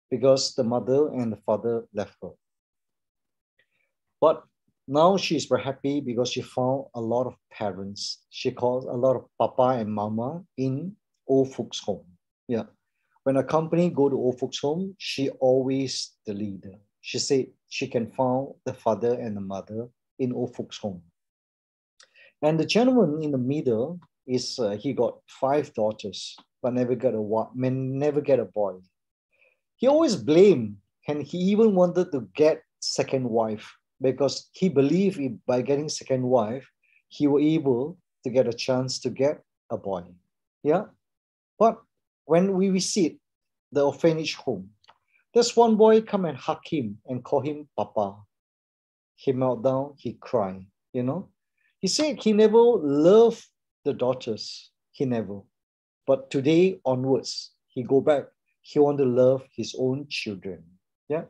because the mother and the father left her. But now she's very happy because she found a lot of parents. She calls a lot of papa and mama in old folks home. Yeah. When a company go to old folks home, she always the leader. She said she can find the father and the mother in old folks home. And the gentleman in the middle is he got 5 daughters, but never get a boy. He always blamed, and he even wanted to get second wife because he believed by getting second wife, he was able to get a chance to get a boy. Yeah, but when we visit the orphanage home, there's one boy come and hug him and call him Papa. He melt down, he cried, you know. He said he never loved the daughters, he never. But today onwards, he go back, he want to love his own children, yeah.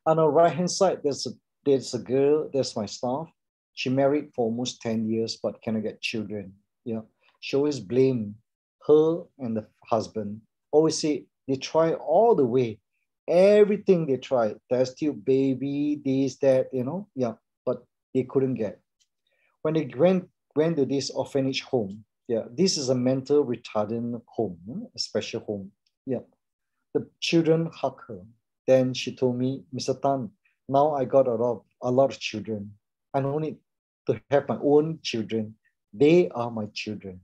On the right-hand side, there's a girl, there's my staff. She married for almost 10 years, but cannot get children, yeah. She always blame her and the husband, always say they try all the way, everything they try, test tube baby, this, that, you know, yeah, but they couldn't get. When they went to this orphanage home, yeah, this is a mental retarded home, a special home, yeah. The children hug her. Then she told me, Mr. Tan, now I got a lot of children. I don't need to have my own children. They are my children.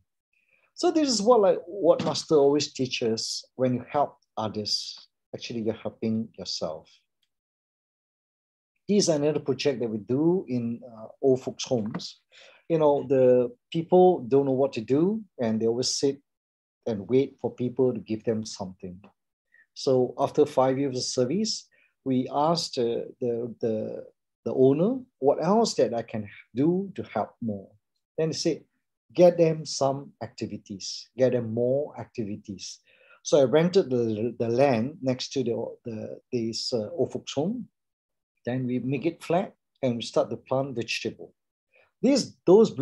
So this is what Master always teaches: when you help others, actually you're helping yourself. This is another project that we do in old folks' homes. You know, the people don't know what to do, and they always sit and wait for people to give them something. So after 5 years of service, we asked the owner, what else that I can do to help more? Then they said, get them some activities, get them more activities. So I rented the land next to this old folks home. Then we make it flat and we start to plant vegetable. Those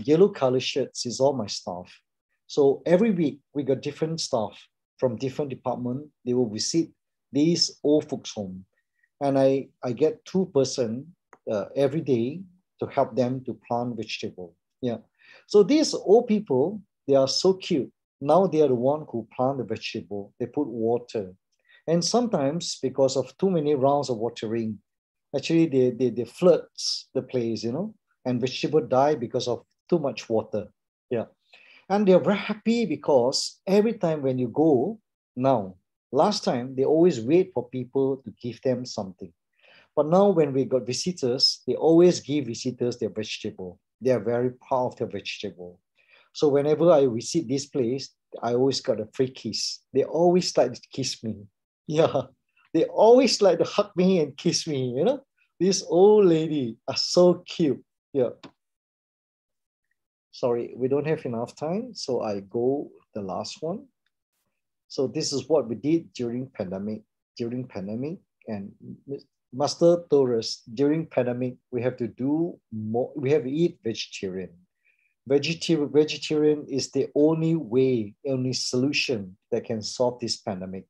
yellow color shirts is all my staff. So every week we got different staff from different department. They will visit these old folks home, and I get 2 person every day to help them to plant vegetable. Yeah. So these old people, they are so cute. Now they are the one who plant the vegetable. They put water. And sometimes because of too many rounds of watering, actually they flirts the place, you know, and vegetable die because of too much water. Yeah. And they're very happy because every time when you go now, last time they always wait for people to give them something. But now when we got visitors, they always give visitors their vegetable. They are very proud of their vegetable. So whenever I visit this place, I always got a free kiss. They always like to kiss me. Yeah, they always like to hug me and kiss me, you know. This old lady are so cute. Yeah. Sorry, we don't have enough time, so I go the last one. So this is what we did during pandemic. And Master told us during pandemic, we have to do more, we have to eat vegetarian. Vegetarian is the only way, only solution that can solve this pandemic.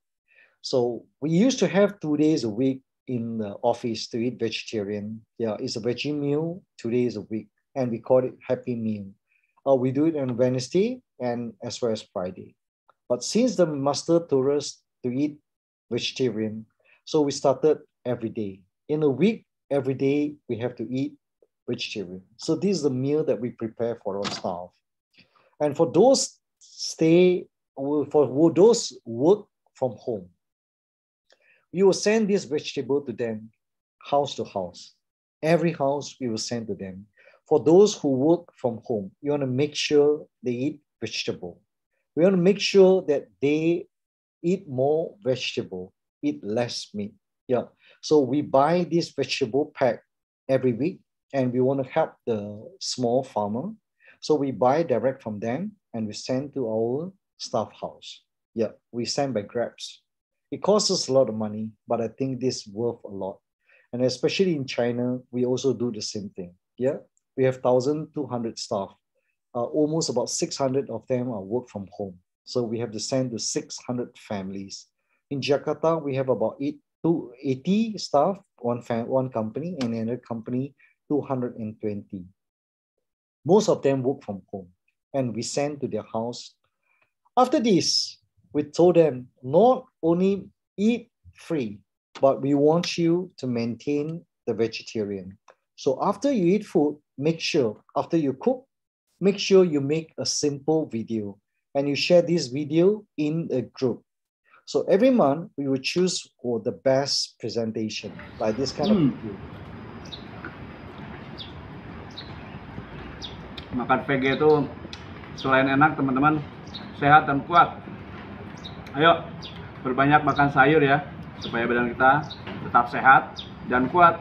So we used to have 2 days a week in the office to eat vegetarian. Yeah, it's a veggie meal, 2 days a week, and we call it Happy Meal. We do it on Wednesday and as well as Friday. But since the master told us to eat vegetarian, so we started every day. In a week, every day we have to eat vegetarian. So this is the meal that we prepare for our staff. And for those those work from home, we will send this vegetable to them house to house. Every house we will send to them. For those who work from home, you want to make sure they eat vegetable. We want to make sure that they eat more vegetable, eat less meat. Yeah. So we buy this vegetable pack every week, and we want to help the small farmer. So we buy direct from them and we send to our staff house. Yeah, we send by Grabs. It costs us a lot of money, but I think this is worth a lot. And especially in China, we also do the same thing. Yeah, we have 1,200 staff. Almost about 600 of them are work from home. So we have to send to 600 families. In Jakarta, we have about 80 staff, one company, and another company, 220. Most of them work from home, and we send to their house. After this, we told them not only eat free, but we want you to maintain the vegetarian. So after you eat food, make sure, after you cook, make sure you make a simple video and you share this video in a group. So every month, we will choose for the best presentation, like this kind of video. Makan VG itu selain enak, teman-teman, sehat dan kuat. Ayo, berbanyak makan sayur ya, supaya badan kita tetap sehat dan kuat.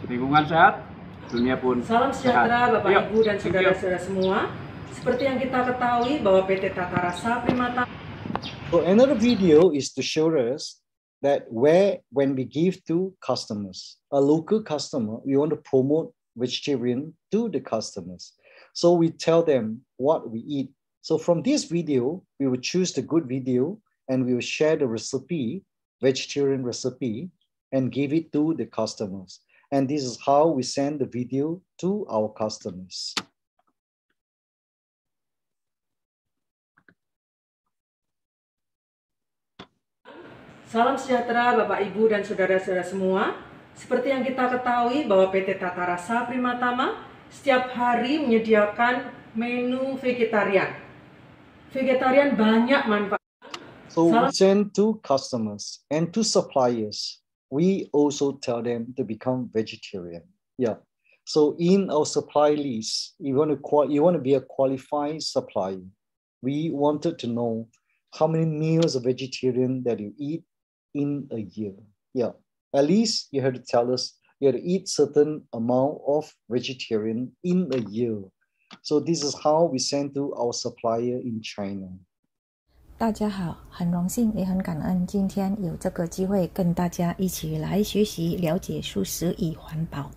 Lingkungan sehat, dunia pun Salam sejahtera sehat. Bapak Ibu dan saudara-saudara semua. Seperti yang kita ketahui bahwa PT Tata Rasa Primata. So another video is to show us that when we give to customers, a local customer, we want to promote vegetarian to the customers. So we tell them what we eat. So from this video, we will choose the good video and we will share the recipe, vegetarian recipe, and give it to the customers. And this is how we send the video to our customers. Salam sejahtera Bapak Ibu dan saudara-saudara semua. Seperti yang kita ketahui bahwa PT Tata Rasa Primatama setiap hari menyediakan menu vegetarian. Vegetarian banyak manfaat. So we send to customers and to suppliers. We also tell them to become vegetarian. Yeah. So in our supply list, you want to be a qualified supplier. We wanted to know how many meals of vegetarian that you eat in a year. Yeah. At least you have to tell us you have to eat certain amount of vegetarian in a year. So this is how we send to our supplier in China. 大家好，很荣幸也很感恩今天有这个机会跟大家一起来学习了解素食与环保。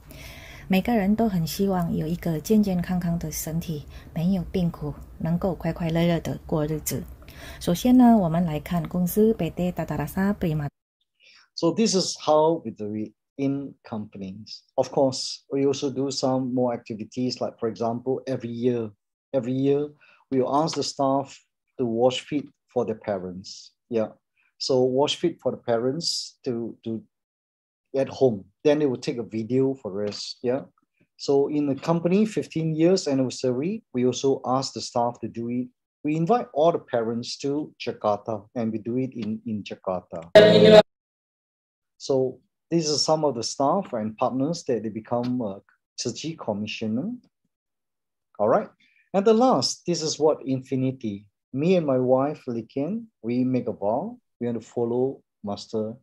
每个人都很希望有一个健健康康的身体，没有病苦，能够快快乐乐的过日子。首先呢，我们来看公司 PT Tata Rasa Primata。 So this is how we do it in companies. Of course, we also do some more activities, like for example, every year we will ask the staff to wash feet for their parents. Yeah. So wash feet for the parents to at home. Then they will take a video for us. Yeah. So in the company 15 years anniversary, we also ask the staff to do it. We invite all the parents to Jakarta, and we do it in Jakarta. So these are some of the staff and partners that they become a Tzu Chi commissioner. All right. And the last, this is what infinity. Me and my wife, Likian, we make a vow. We want to follow Master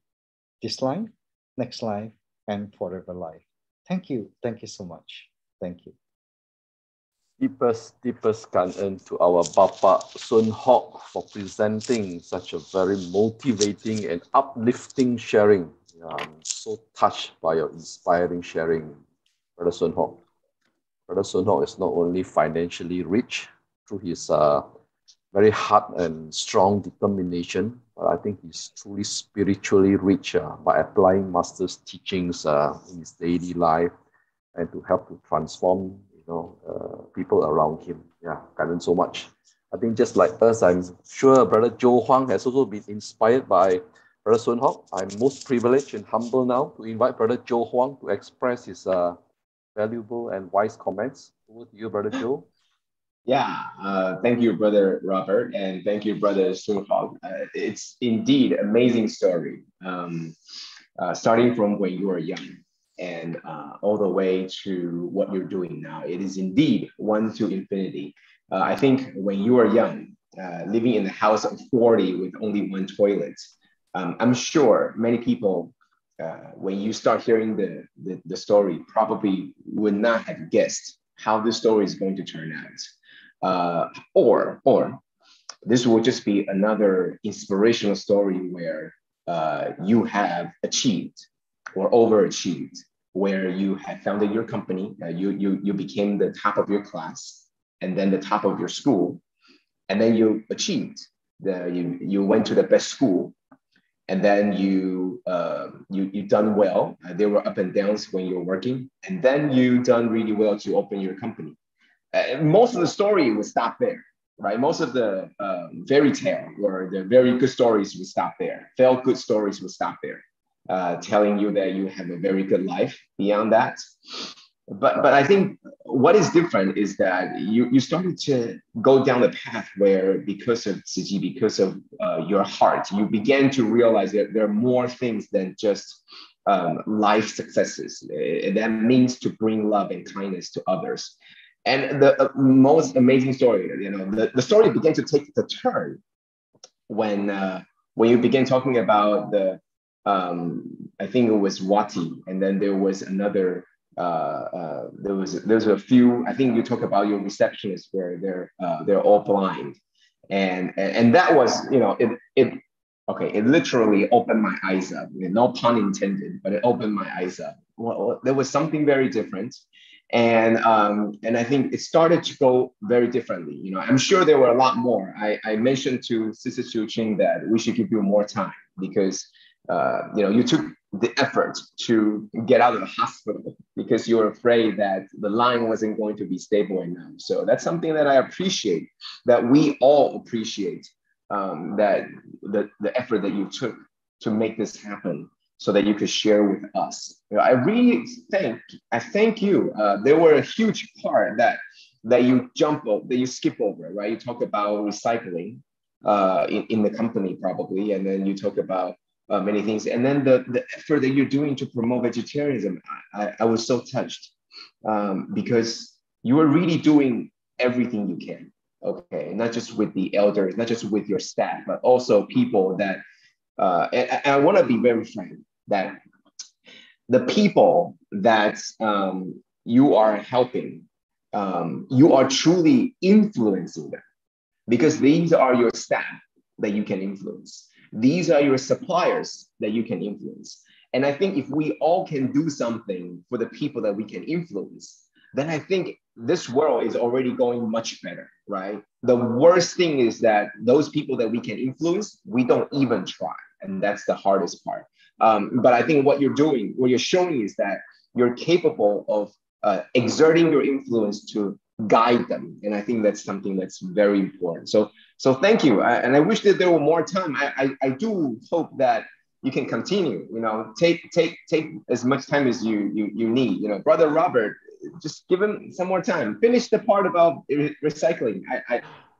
this life, next life, and forever life. Thank you. Thank you so much. Thank you. Deepest感恩 to our Bapa Sun Hock for presenting such a very motivating and uplifting sharing. I'm so touched by your inspiring sharing, Brother Sun Hock. Brother Sun Hock is not only financially rich through his very hard and strong determination, but I think he's truly spiritually rich by applying Master's teachings in his daily life and to help to transform people around him. Yeah, Kanan so much. I think just like us, I'm sure Brother Joe Huang has also been inspired by Brother Sun Hock. I'm most privileged and humble now to invite Brother Joe Huang to express his valuable and wise comments. Over to you, Brother Joe. Yeah, thank you, Brother Robert, and thank you, Brother Sun Hock. It's indeed an amazing story, starting from when you were young and all the way to what you're doing now. It is indeed one to infinity. I think when you were young, living in the house of 40 with only one toilet, I'm sure many people, when you start hearing the story, probably would not have guessed how this story is going to turn out. Or this will just be another inspirational story where you have achieved or overachieved, where you have founded your company, you became the top of your class, and then the top of your school, and then you achieved, you went to the best school, and then you done well. There were up and downs when you were working, and then you done really well to open your company. Most of the story would stop there, right? Most of the fairy tale or the very good stories would stop there. Felt good stories would stop there, telling you that you have a very good life beyond that. But I think what is different is that you started to go down the path where, because of Tzu Chi, because of your heart, you began to realize that there are more things than just life successes. That means to bring love and kindness to others. And the most amazing story, the story began to take the turn when you began talking about the, I think it was Wati, and then there was another. There's a few. I think you talk about your receptionists where they're all blind, and that was it literally opened my eyes up. No pun intended, but it opened my eyes up. Well, there was something very different. And I think it started to go very differently. I'm sure there were a lot more. I mentioned to Sister Chu Ching that we should give you more time because you took the effort to get out of the hospital because you were afraid that the line wasn't going to be stable enough. So that's something that I appreciate, that we all appreciate, that the effort that you took to make this happen, so that you could share with us. I really thank you. There were a huge part that you skip over, right? You talk about recycling in the company probably, and then you talk about many things. And then the effort that you're doing to promote vegetarianism, I was so touched because you are really doing everything you can, okay? Not just with the elders, not just with your staff, but also people that, and I wanna be very frank, that the people that you are helping, you are truly influencing them, because these are your staff that you can influence. These are your suppliers that you can influence. And I think if we all can do something for the people that we can influence, then I think this world is already going much better, right? The worst thing is that those people that we can influence, we don't even try. And that's the hardest part. But I think what you're showing is that you're capable of exerting your influence to guide them. And I think that's something that's very important. So thank you. And I wish that there were more time. I do hope that you can continue, take as much time as you need. Brother Robert, just give him some more time. Finish the part about recycling.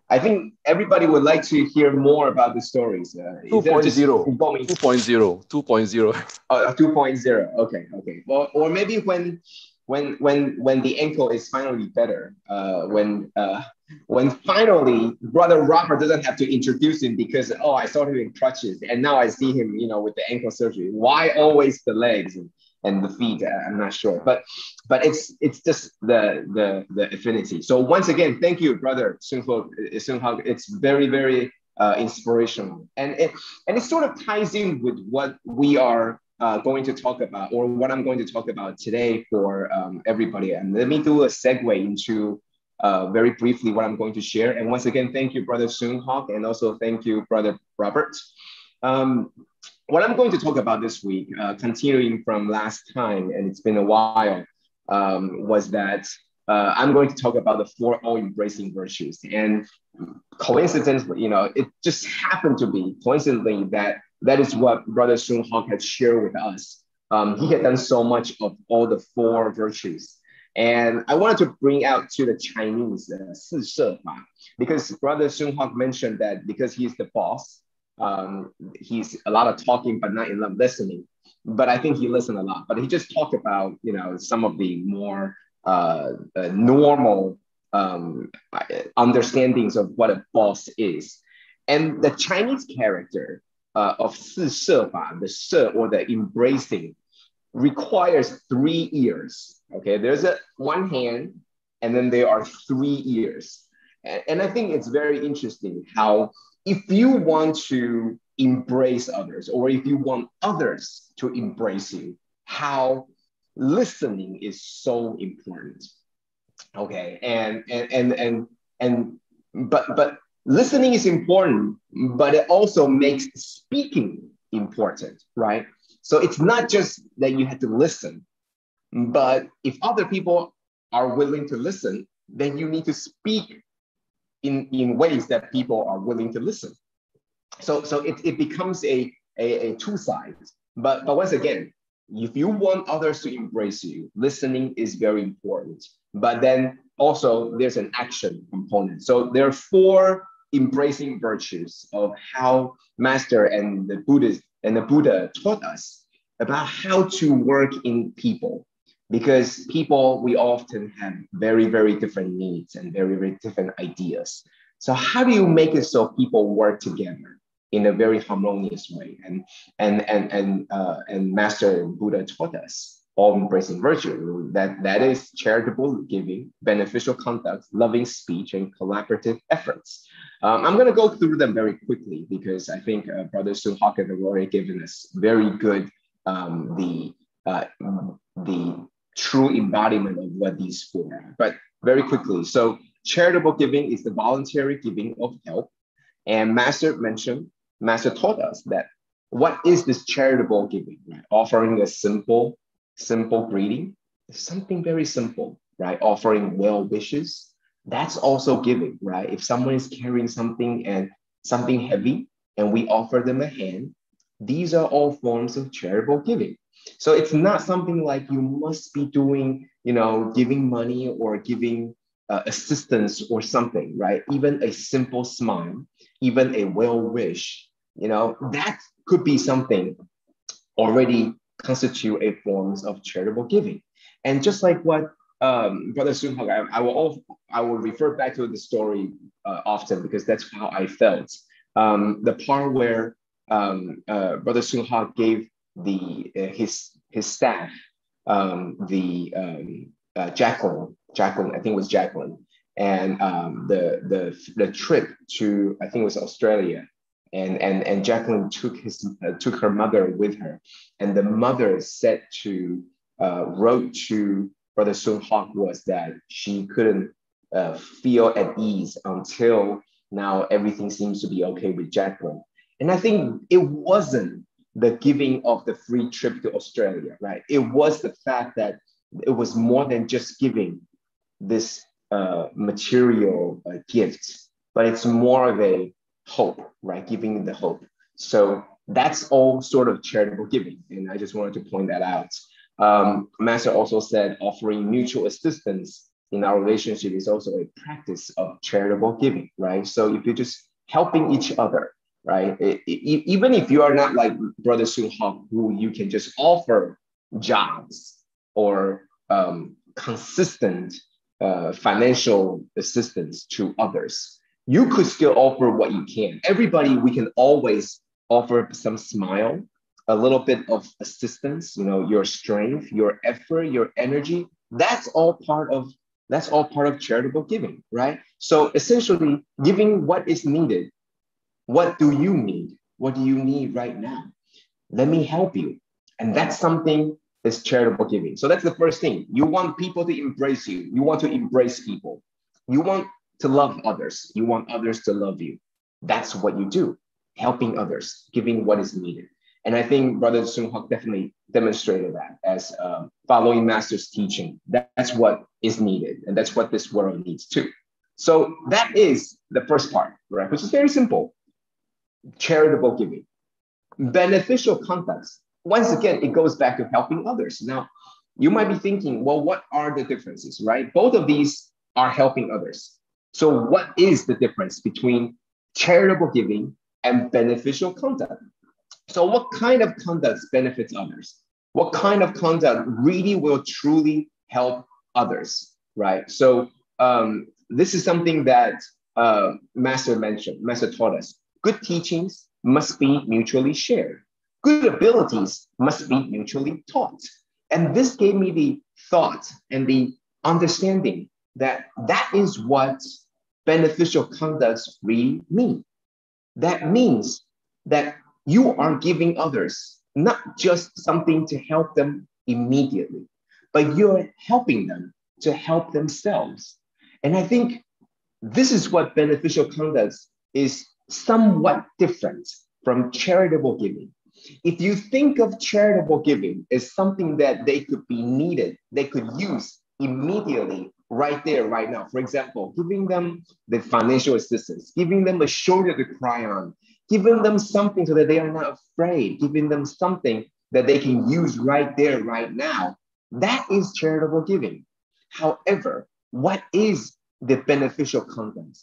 I think everybody would like to hear more about the stories. 2.0. 2.0. 2.0. Oh, 2.0. Okay. Well, or maybe when the ankle is finally better, when finally Brother Robert doesn't have to introduce him because, oh, I saw him in crutches and now I see him, with the ankle surgery. Why always the legs and the feet? I'm not sure, but it's just the affinity. So once again, thank you, Brother Soong Hak. It's very, very inspirational, and it sort of ties in with what we are going to talk about, or what I'm going to talk about today for everybody. And let me do a segue into very briefly what I'm going to share. And once again, thank you, Brother Soong Hak, and also thank you, Brother Robert. What I'm going to talk about this week, continuing from last time, and it's been a while, was that I'm going to talk about the 4 all-embracing virtues. And coincidentally, it just happened to be coincidentally that is what Brother Soong Hak had shared with us. He had done so much of all the 4 virtues. And I wanted to bring out to the Chinese 四摄法, because Brother Soong Hak mentioned that because he's the boss, he's a lot of talking, but not enough listening. But I think he listened a lot. But he just talked about, some of the more normal understandings of what a boss is. And the Chinese character of 四摄法, the 摄, or the embracing, requires 3 ears. Okay, there's one hand, and then there are 3 ears. And I think it's very interesting how if you want to embrace others, or if you want others to embrace you, how listening is so important. Okay, but listening is important, but it also makes speaking important, right? So it's not just that you have to listen, but if other people are willing to listen, then you need to speak in ways that people are willing to listen. So it becomes a 2 sides. But once again, if you want others to embrace you, listening is very important. But then also there's an action component. So there are 4 embracing virtues of how Master and the Buddha taught us about how to work in people. Because people, we often have very, very different needs and very, very different ideas. So how do you make it so people work together in a very harmonious way? And Master Buddha taught us all embracing virtue, that is charitable giving, beneficial conduct, loving speech, and collaborative efforts. I'm going to go through them very quickly because I think Brother Soong Hak has already given us very good the true embodiment of what these 4 are. But very quickly, so charitable giving is the voluntary giving of help. And Master taught us that what is this charitable giving, right? Offering a simple greeting, something very simple, right? Offering well wishes, that's also giving, right? If someone is carrying something heavy and we offer them a hand, these are all forms of charitable giving. So it's not something like you must be doing, giving money or giving assistance or something, right? Even a simple smile, even a well wish, that could be something already constitute a forms of charitable giving. And just like what Brother Soong Hak, I will refer back to the story often because that's how I felt. The part where Brother Soong Hak gave his staff, Jacqueline, I think it was Jacqueline, and the trip to, I think it was Australia, and Jacqueline took her mother with her, and the mother wrote to Brother Soong Hak was that she couldn't feel at ease until now everything seems to be okay with Jacqueline. And I think it wasn't the giving of the free trip to Australia, right? It was the fact that it was more than just giving this material gift, but it's more of a hope, right? Giving the hope. So that's all sort of charitable giving. And I just wanted to point that out. Master also said offering mutual assistance in our relationship is also a practice of charitable giving, right? So if you're just helping each other, right? Even if you are not like Brother Soon Hock, who you can just offer jobs or consistent financial assistance to others, you could still offer what you can. Everybody, we can always offer some smile, a little bit of assistance, you know, your strength, your effort, your energy. That's all part of charitable giving, right? So essentially, giving what is needed. What do you need? What do you need right now? Let me help you. And that's something that's charitable giving. So that's the first thing. You want people to embrace you. You want to embrace people. You want to love others. You want others to love you. That's what you do, helping others, giving what is needed. And I think Brother Soon Hock definitely demonstrated that as following Master's teaching. That's what is needed. And that's what this world needs too. So that is the first part, right? Which is very simple. Charitable giving. Beneficial conduct. Once again, it goes back to helping others. Now, you might be thinking, well, what are the differences, right? Both of these are helping others. So what is the difference between charitable giving and beneficial conduct? So what kind of conduct benefits others? What kind of conduct really will truly help others, right? So this is something that Master taught us. Good teachings must be mutually shared. Good abilities must be mutually taught. And this gave me the thought and the understanding that that is what beneficial conducts really mean. That means that you are giving others not just something to help them immediately, but you're helping them to help themselves. And I think this is what beneficial conduct is somewhat different from charitable giving. If you think of charitable giving as something that they could be needed, they could use immediately, right there, right now. For example, giving them the financial assistance, giving them a shoulder to cry on, giving them something so that they are not afraid, giving them something that they can use right there, right now. That is charitable giving. However, what is the beneficial conduct?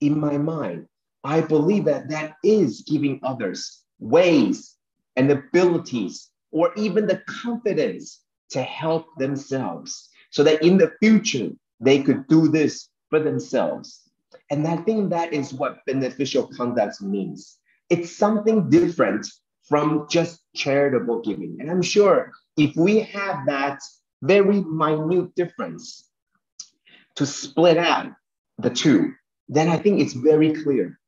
In my mind, I believe that that is giving others ways and abilities or even the confidence to help themselves so that in the future, they could do this for themselves. And I think that is what beneficial conduct means. It's something different from just charitable giving. And I'm sure if we have that very minute difference to split out the two, then I think it's very clear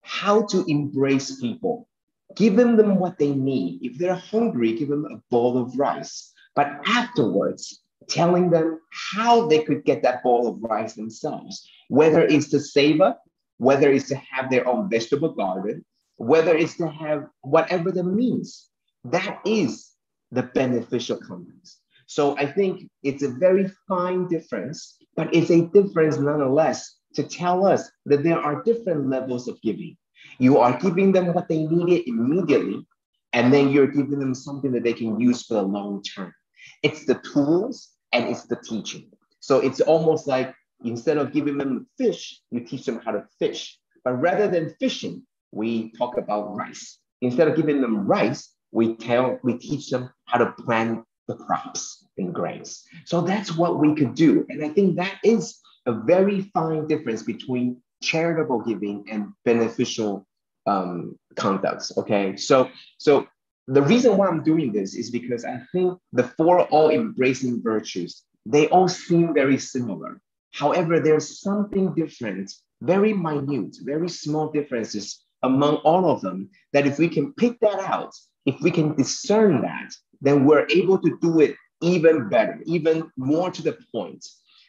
how to embrace people, giving them what they need. If they're hungry, give them a bowl of rice. But afterwards, telling them how they could get that bowl of rice themselves, whether it's to save up, whether it's to have their own vegetable garden, whether it's to have whatever the means. That is the beneficial conduct. So I think it's a very fine difference, but it's a difference nonetheless to tell us that there are different levels of giving. You are giving them what they needed immediately, and then you're giving them something that they can use for the long term. It's the tools and it's the teaching. So it's almost like instead of giving them fish, you teach them how to fish. But rather than fishing, we talk about rice. Instead of giving them rice, we teach them how to plant the crops and grains. So that's what we could do. And I think that is a very fine difference between charitable giving and beneficial conducts, okay? So the reason why I'm doing this is because I think the four all-embracing virtues, they all seem very similar. However, there's something different, very minute, very small differences among all of them, that if we can pick that out, if we can discern that, then we're able to do it even better, even more to the point.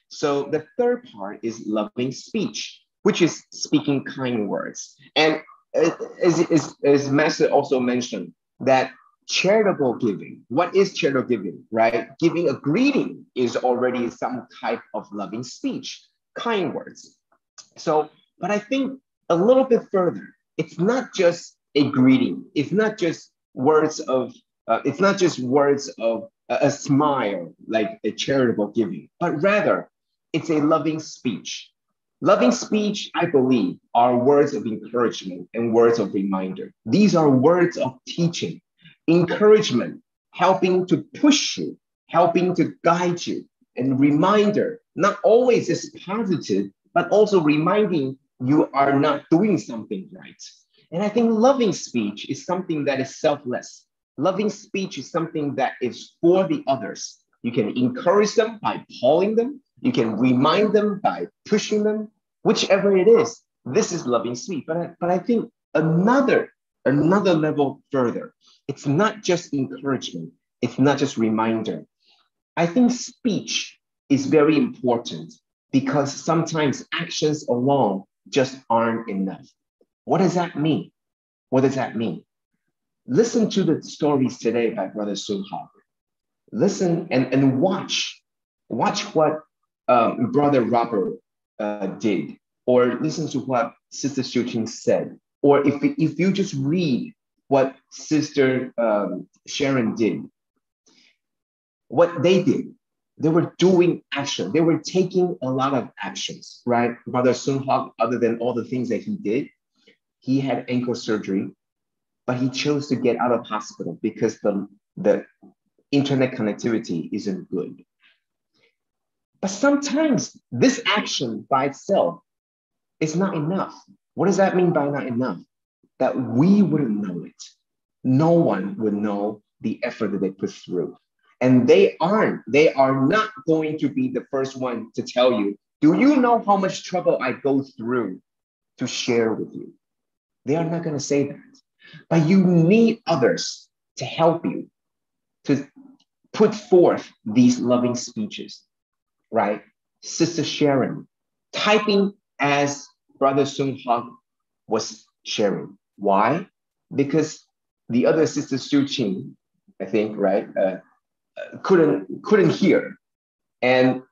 So the third part is loving speech, which is speaking kind words. And as Master also mentioned, that charitable giving, what is charitable giving, right? Giving a greeting is already some type of loving speech, kind words. So, but I think a little bit further, it's not just a greeting. It's not just words of it's not just words of a smile, like a charitable giving, but rather it's a loving speech. Loving speech, I believe, are words of encouragement and words of reminder. These are words of teaching, encouragement, helping to push you, helping to guide you, and reminder, not always is positive, but also reminding you are not doing something right. And I think loving speech is something that is selfless. Loving speech is something that is for the others. You can encourage them by calling them. You can remind them by pushing them, whichever it is. This is loving speech. But I think another level further, it's not just encouragement. It's not just reminder. I think speech is very important because sometimes actions alone just aren't enough. What does that mean? What does that mean? Listen to the stories today by Brother Sun Hak. Listen and watch what Brother Robert did, or listen to what Sister Xiuqing said, or if you just read what Sister Sharon did, what they did, they were doing action. They were taking a lot of actions, right? Brother Sun Hak, other than all the things that he did, he had ankle surgery, but he chose to get out of hospital because the internet connectivity isn't good. But sometimes this action by itself is not enough. What does that mean by not enough? That we wouldn't know it. No one would know the effort that they put through. And they are not going to be the first one to tell you, do you know how much trouble I go through to share with you? They are not going to say that. But you need others to help you, to put forth these loving speeches, right? Sister Sharon, typing as Brother Sun Hak was sharing. Why? Because the other Sister Xiuqing, I think, right, couldn't hear, and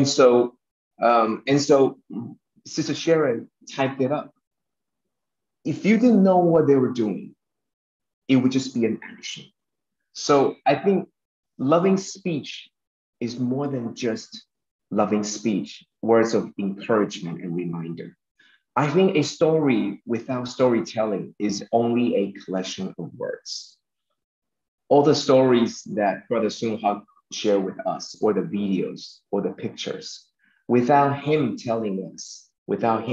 so Sister Sharon typed it up. If you didn't know what they were doing, it would just be an action. So I think loving speech is more than just loving speech, words of encouragement and reminder. I think a story without storytelling is only a collection of words. All the stories that Brother Sun Hak shared with us, or the videos, or the pictures, without him telling us, without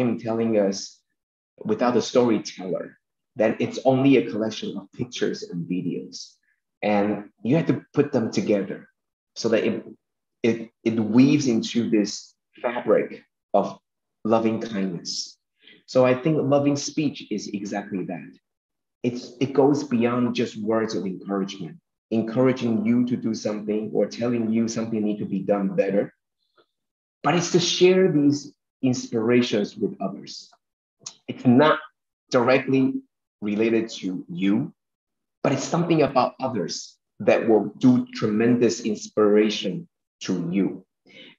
the storyteller, then it's only a collection of pictures and videos. And you have to put them together so that it weaves into this fabric of loving kindness. So I think loving speech is exactly that. It goes beyond just words of encouragement, encouraging you to do something or telling you something needs to be done better. But it's to share these inspirations with others. It's not directly related to you, but it's something about others that will do tremendous inspiration to you.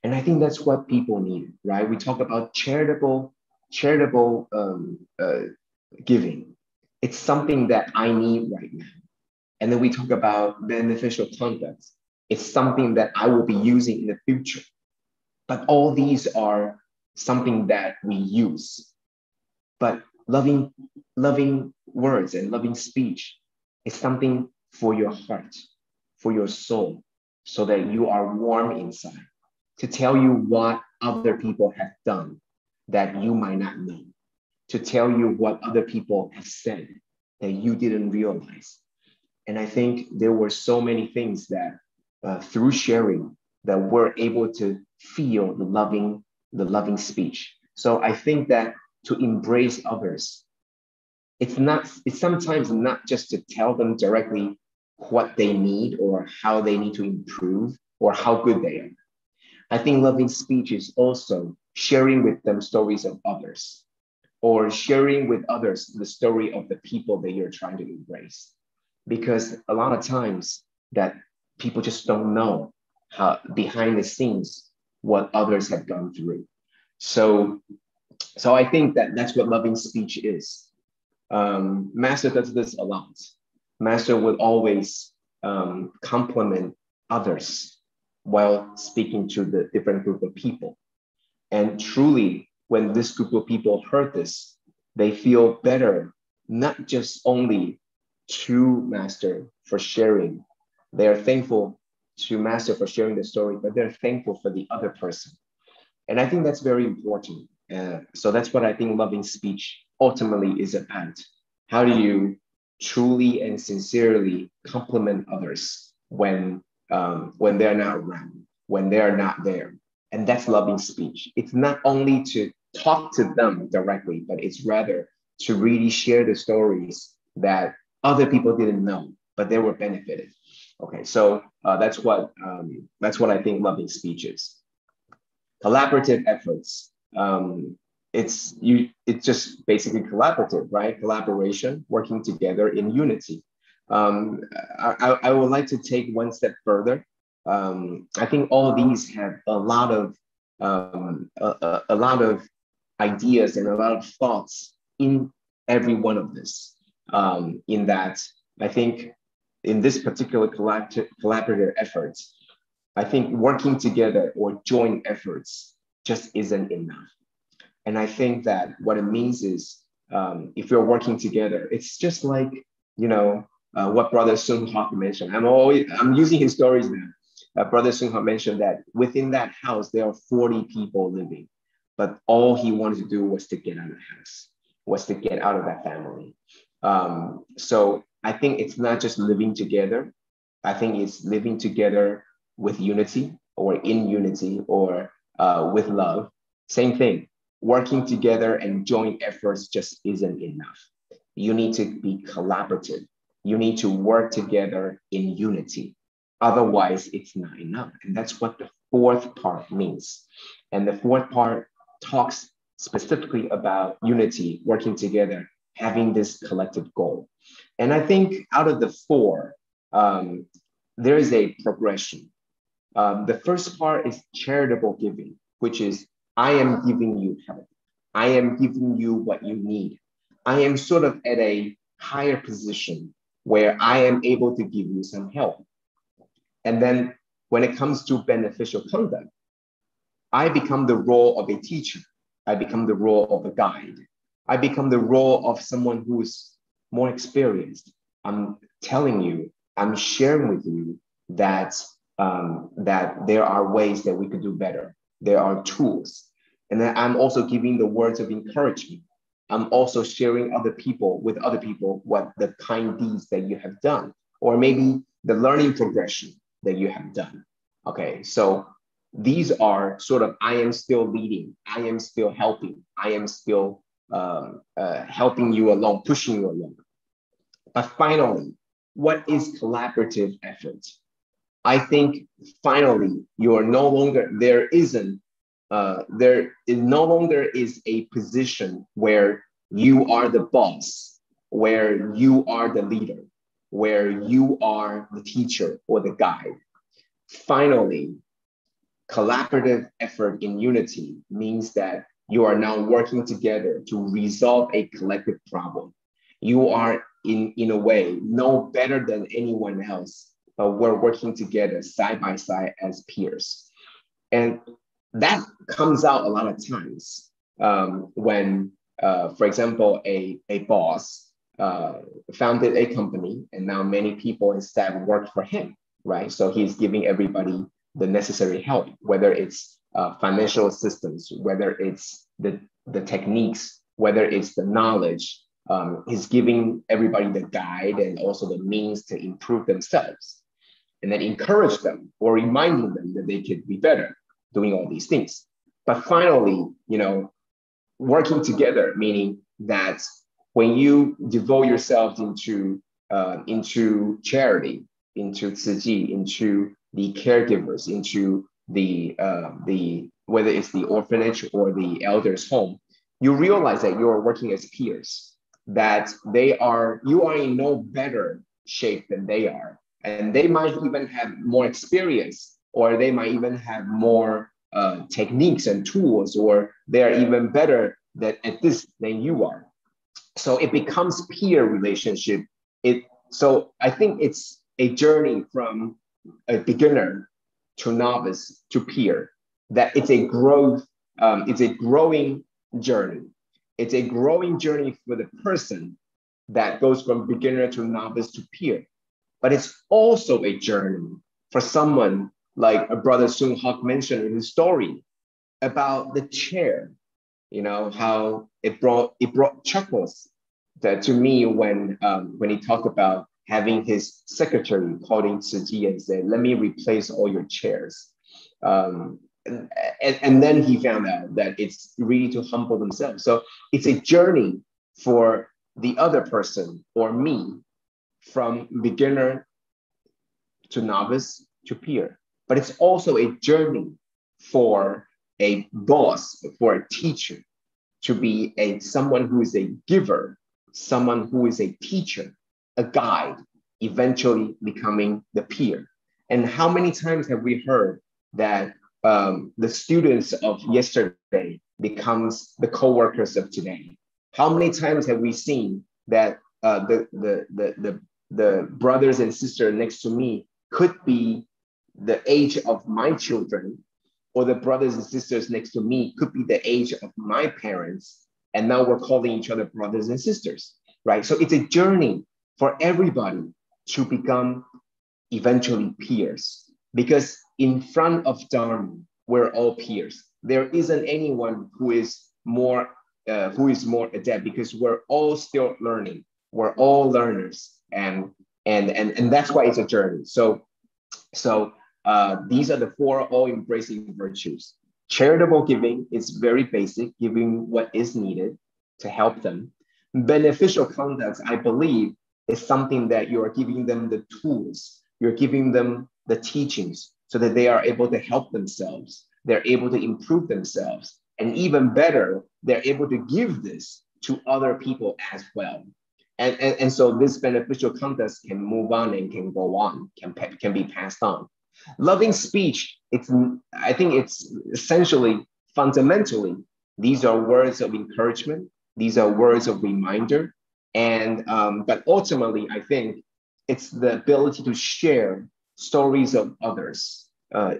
And I think that's what people need, right? We talk about charitable giving. It's something that I need right now. And then we talk about beneficial conduct. It's something that I will be using in the future. But all these are something that we use. But loving words and loving speech is something for your heart, for your soul, so that you are warm inside, to tell you what other people have done that you might not know, to tell you what other people have said that you didn't realize. And I think there were so many things that through sharing that we're able to feel the loving speech. So I think that to embrace others, it's sometimes not just to tell them directly what they need or how they need to improve or how good they are. I think loving speech is also sharing with them stories of others, or sharing with others the story of the people that you're trying to embrace. Because a lot of times that people just don't know how behind the scenes what others have gone through. So I think that's what loving speech is. Master does this a lot. Master would always compliment others while speaking to the different group of people. And truly, when this group of people heard this, they feel better, not just only to Master for sharing. They are thankful to Master for sharing the story, but they're thankful for the other person. And I think that's very important. So that's what I think loving speech ultimately is about. How do you truly and sincerely compliment others when they're not around, when they're not there? And that's loving speech. It's not only to talk to them directly, but it's rather to really share the stories that other people didn't know, but they were benefited. Okay, so that's what I think loving speech is. Collaborative efforts. It's just basically collaborative, right? Collaboration, working together in unity. I would like to take one step further. I think all these have a lot of ideas and a lot of thoughts in every one of this. In that, I think in this particular collaborative efforts, I think working together or joint efforts just isn't enough. And I think that what it means is, if you're working together, it's just like, what Brother Sun Hawk mentioned. I'm using his stories now. Brother Sun Hawk mentioned that within that house, there are 40 people living, but all he wanted to do was to get out of the house, was to get out of that family. So I think it's not just living together. I think it's living together with unity or in unity or with love. Same thing. Working together and joint efforts just isn't enough. You need to be collaborative. You need to work together in unity. Otherwise, it's not enough. And that's what the fourth part means. And the fourth part talks specifically about unity, working together, having this collective goal. And I think out of the four, there is a progression. The first part is charitable giving, which is I am giving you help. I am giving you what you need. I am sort of at a higher position where I am able to give you some help. And then when it comes to beneficial conduct, I become the role of a teacher. I become the role of a guide. I become the role of someone who's more experienced. I'm telling you, I'm sharing with you that there are ways that we could do better. There are tools. And then I'm also giving the words of encouragement. I'm also sharing with other people what the kind deeds that you have done, or maybe the learning progression that you have done. Okay, so these are sort of, I am still leading, I am still helping, I am still helping you along, pushing you along. But finally, what is collaborative effort? I think finally, there no longer is a position where you are the boss, where you are the leader, where you are the teacher or the guide. Finally, collaborative effort in unity means that you are now working together to resolve a collective problem. You are in a way no better than anyone else, but we're working together side by side as peers. And that comes out a lot of times when, for example, a boss founded a company and now many people and staff work for him, right? So he's giving everybody the necessary help, whether it's financial assistance, whether it's the techniques, whether it's the knowledge. He's giving everybody the guide and also the means to improve themselves, and then encourage them or reminding them that they could be better doing all these things. But finally, working together, meaning that when you devote yourself into charity, into Tzu Chi, into the caregivers, into the whether it's the orphanage or the elders' home, you realize that you are working as peers, that you are in no better shape than they are. And they might even have more experience, or they might even have more techniques and tools, or they're even better at this than you are. So it becomes peer relationship. So I think it's a journey from a beginner to novice to peer, that it's a growing journey. It's a growing journey for the person that goes from beginner to novice to peer. But it's also a journey for someone like a brother Sung Hawk mentioned in his story about the chair, you know, how it brought chuckles to me when he talked about having his secretary called in Tzu Chi and said, "Let me replace all your chairs." And then he found out that it's really to humble themselves. So it's a journey for the other person or me from beginner to novice to peer. But it's also a journey for a boss, for a teacher, to be someone who is a giver, someone who is a teacher, a guide, eventually becoming the peer. And how many times have we heard that the students of yesterday becomes the co-workers of today? How many times have we seen that the brothers and sisters next to me could be the age of my children, or the brothers and sisters next to me could be the age of my parents, and now we're calling each other brothers and sisters, right? So it's a journey for everybody to become eventually peers, because in front of Dharma, we're all peers. There isn't anyone who is more adept, because we're all still learning. We're all learners, and that's why it's a journey. So these are the four all-embracing virtues. Charitable giving is very basic, giving what is needed to help them. Beneficial conduct, I believe, is something that you are giving them the tools, you're giving them the teachings so that they are able to help themselves, they're able to improve themselves, and even better, they're able to give this to other people as well. And so this beneficial conduct can move on and can go on, can be passed on. Loving speech, I think it's essentially, fundamentally, these are words of encouragement, these are words of reminder, and but ultimately, I think it's the ability to share stories of others,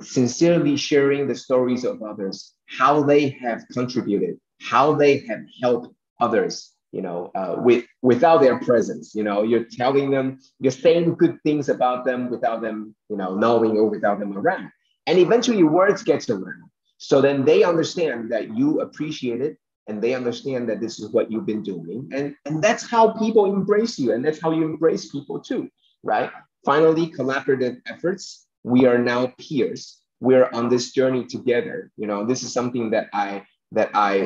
sincerely sharing the stories of others, how they have contributed, how they have helped others, you know, without their presence. You know, you're telling them, you're saying good things about them without them, you know, knowing, or without them around. And eventually words get around. So then they understand that you appreciate it, and they understand that this is what you've been doing. And that's how people embrace you, and that's how you embrace people too, right? Finally, collaborative efforts. We are now peers. We're on this journey together. You know, this is something that I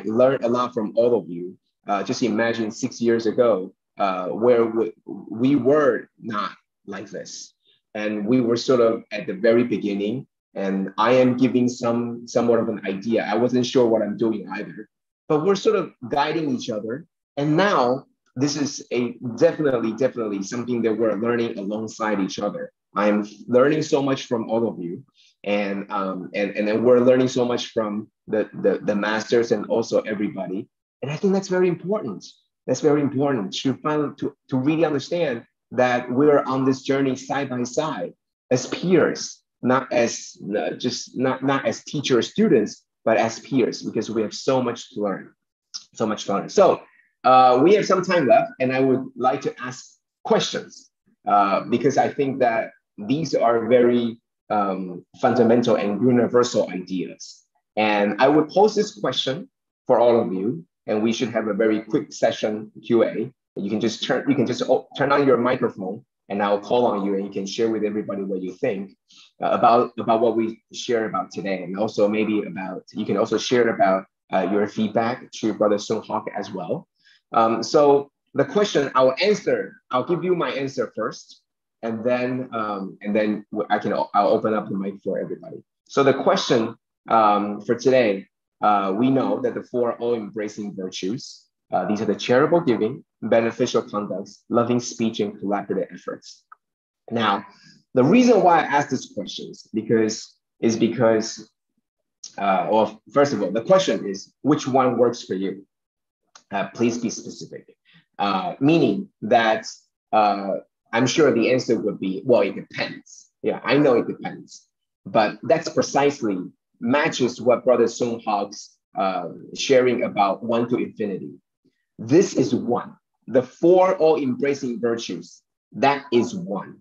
learned a lot from all of you. Just imagine 6 years ago, where we were not like this. And we were sort of at the very beginning, and I am giving somewhat of an idea. I wasn't sure what I'm doing either, but we're sort of guiding each other. And now this is definitely something that we're learning alongside each other. I'm learning so much from all of you, and then we're learning so much from the masters and also everybody. And I think that's very important. That's very important to really understand that we're on this journey side by side as peers, not as not as teacher or students, but as peers, because we have so much to learn, so much to learn. So we have some time left, and I would like to ask questions because I think that these are very fundamental and universal ideas. And I would pose this question for all of you, and we should have a very quick session Q&A. You can just turn on your microphone, and I'll call on you, and you can share with everybody what you think about what we share about today, and also maybe you can also share about your feedback to Brother Sung Hawk as well. So the question I'll give you my answer first, and then I'll open up the mic for everybody. So the question for today, we know that the four all-embracing virtues, these are the charitable giving, beneficial conducts, loving speech, and collaborative efforts. Now, the reason why I asked this question is because, well, first of all, the question is, which one works for you? Please be specific. Meaning that I'm sure the answer would be, well, it depends. Yeah, I know it depends. But that's precisely matches what Brother Sung Hog's sharing about 1 to infinity. This is 1. The 4 all-embracing virtues, that is 1.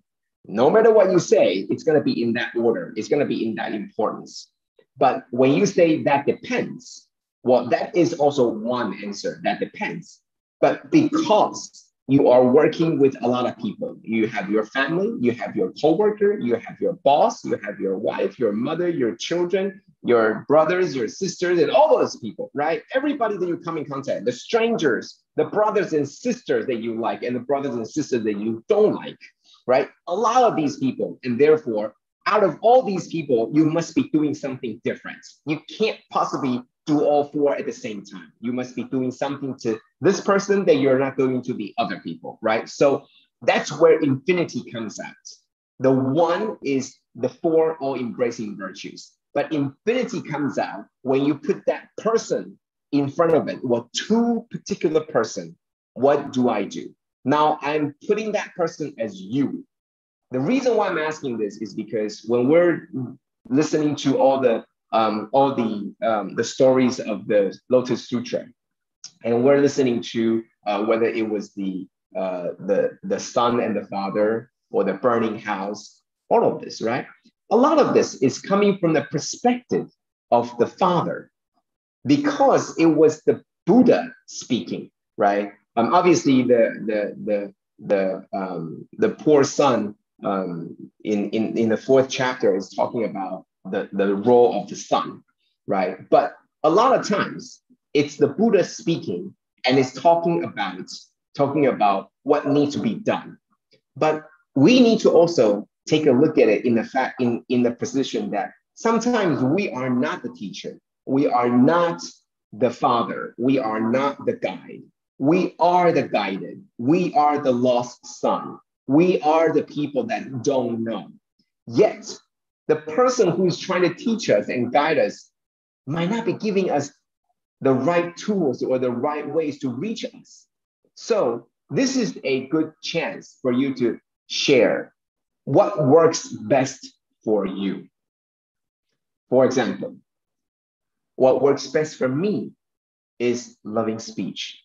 No matter what you say, it's going to be in that order. It's going to be in that importance. But when you say that depends, well, that is also one answer, that depends. But because you are working with a lot of people, you have your family, you have your coworker, you have your boss, you have your wife, your mother, your children, your brothers, your sisters, and all those people, right? Everybody that you come in contact, the strangers, the brothers and sisters that you like, and the brothers and sisters that you don't like, right? A lot of these people, and therefore, out of all these people, you must be doing something different. You can't possibly do all 4 at the same time. You must be doing something to this person that you're not doing to the other people, right? So that's where infinity comes out. The 1 is the 4 all-embracing virtues. But infinity comes out when you put that person in front of it. Well, 2 particular person, what do I do? Now I'm putting that person as you. The reason why I'm asking this is because when we're listening to all the stories of the Lotus Sutra, and we're listening to whether it was the son and the father or the burning house, all of this, right? A lot of this is coming from the perspective of the father, because it was the Buddha speaking, right? Obviously, the poor son in the 4th chapter is talking about the role of the son, right? But a lot of times it's the Buddha speaking, and it's talking about what needs to be done. But we need to also take a look at it in the position that sometimes we are not the teacher, we are not the father, we are not the guide. We are the guided. We are the lost son. We are the people that don't know. Yet, the person who's trying to teach us and guide us might not be giving us the right tools or the right ways to reach us. So this is a good chance for you to share what works best for you. For example, what works best for me is loving speech.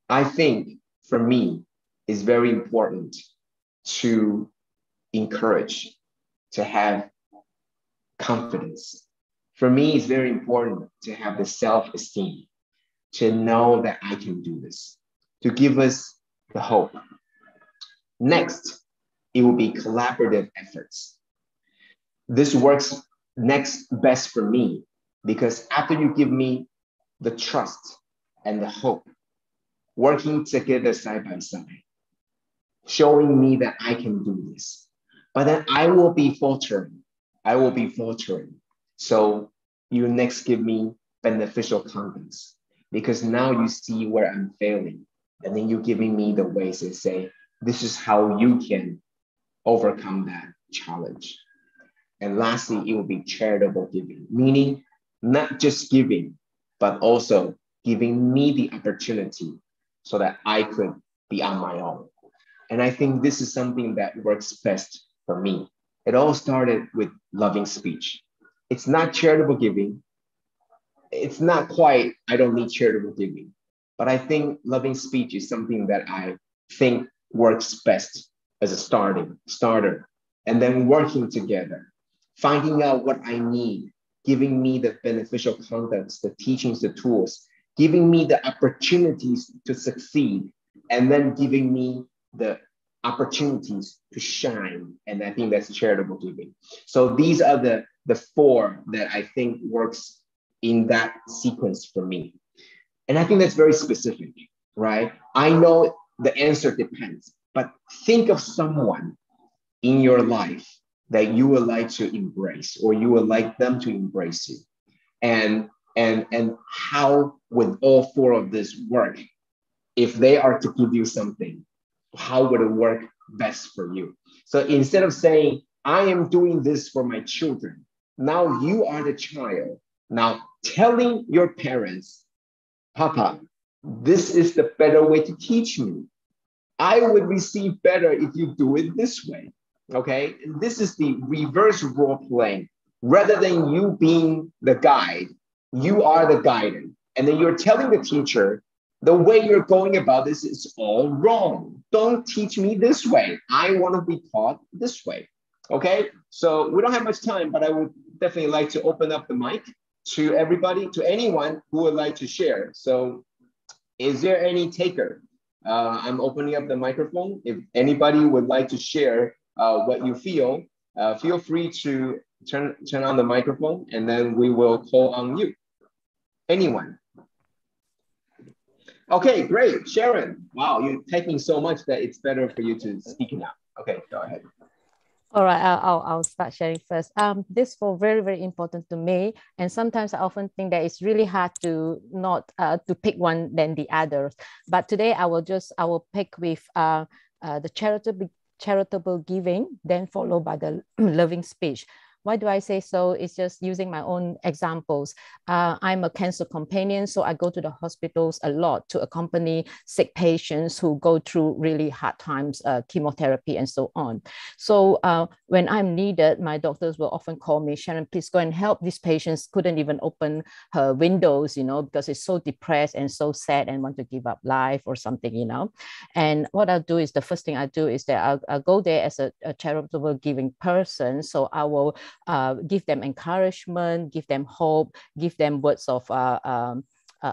I think for me, it's very important to encourage, to have confidence. For me, it's very important to have the self-esteem, to know that I can do this, to give us the hope. Next, it will be collaborative efforts. This works next best for me because after you give me the trust and the hope, working together side by side, showing me that I can do this. But then I will be faltering. So you next give me beneficial confidence because now you see where I'm failing. And then you're giving me the ways and say, this is how you can overcome that challenge. And lastly, it will be charitable giving, meaning not just giving, but also giving me the opportunity so that I could be on my own. And I think this is something that works best for me. It all started with loving speech. It's not charitable giving. It's not quite, I don't need charitable giving. But I think loving speech is something that I think works best as a starter. And then working together, finding out what I need, giving me the beneficial contents, the teachings, the tools, giving me the opportunities to succeed, and then giving me the opportunities to shine. And I think that's charitable giving. So these are the four that I think works in that sequence for me. And I think that's very specific, right? I know the answer depends, but think of someone in your life that you would like to embrace, or you would like them to embrace you. And how would all four of this work? If they are to give you something, how would it work best for you? So instead of saying, I am doing this for my children, now you are the child. Now telling your parents, Papa, this is the better way to teach me. I would receive better if you do it this way. Okay, and this is the reverse role playing. Rather than you being the guide, you are the guidance. And then you're telling the teacher, the way you're going about this is all wrong. Don't teach me this way. I want to be taught this way. Okay, so we don't have much time, but I would definitely like to open up the mic to everybody, to anyone who would like to share. So is there any taker? I'm opening up the microphone. If anybody would like to share what you feel free to turn on the microphone, and then we will call on you. Anyone? Okay, great. Sharon, wow, you're typing so much that it's better for you to speak now. Okay, go ahead. All right, I'll start sharing first. This was very, very important to me. And sometimes I often think that it's really hard to not to pick one than the others. But today I will pick with the charitable giving, then followed by the loving speech. Why do I say so? It's just using my own examples. I'm a cancer companion, so I go to the hospitals a lot to accompany sick patients who go through really hard times, chemotherapy and so on. So when I'm needed, my doctors will often call me, Sharon, please go and help. These patients couldn't even open her windows, because it's so depressed and so sad and want to give up life or something, And what I'll do is, the first thing I do is that I'll go there as a charitable giving person. So I will give them encouragement, give them hope, give them words of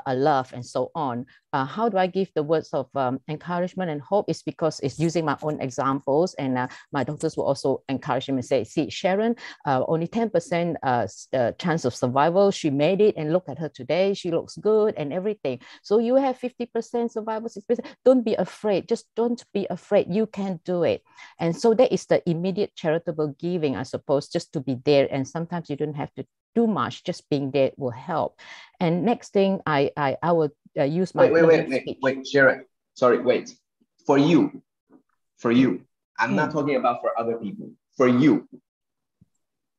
love and so on. How do I give the words of encouragement and hope? Is because it's using my own examples, and my doctors will also encourage me and say, see, Sharon, only 10% chance of survival. She made it, and look at her today. She looks good and everything. So you have 50% survival, 6%. Don't be afraid. Just don't be afraid. You can do it. And so that is the immediate charitable giving, I suppose, just to be there. And sometimes you don't have to do much, just being there will help. And next thing, I would use my wait, Sharon. Sorry, wait. For you, I'm not talking about for other people. For you,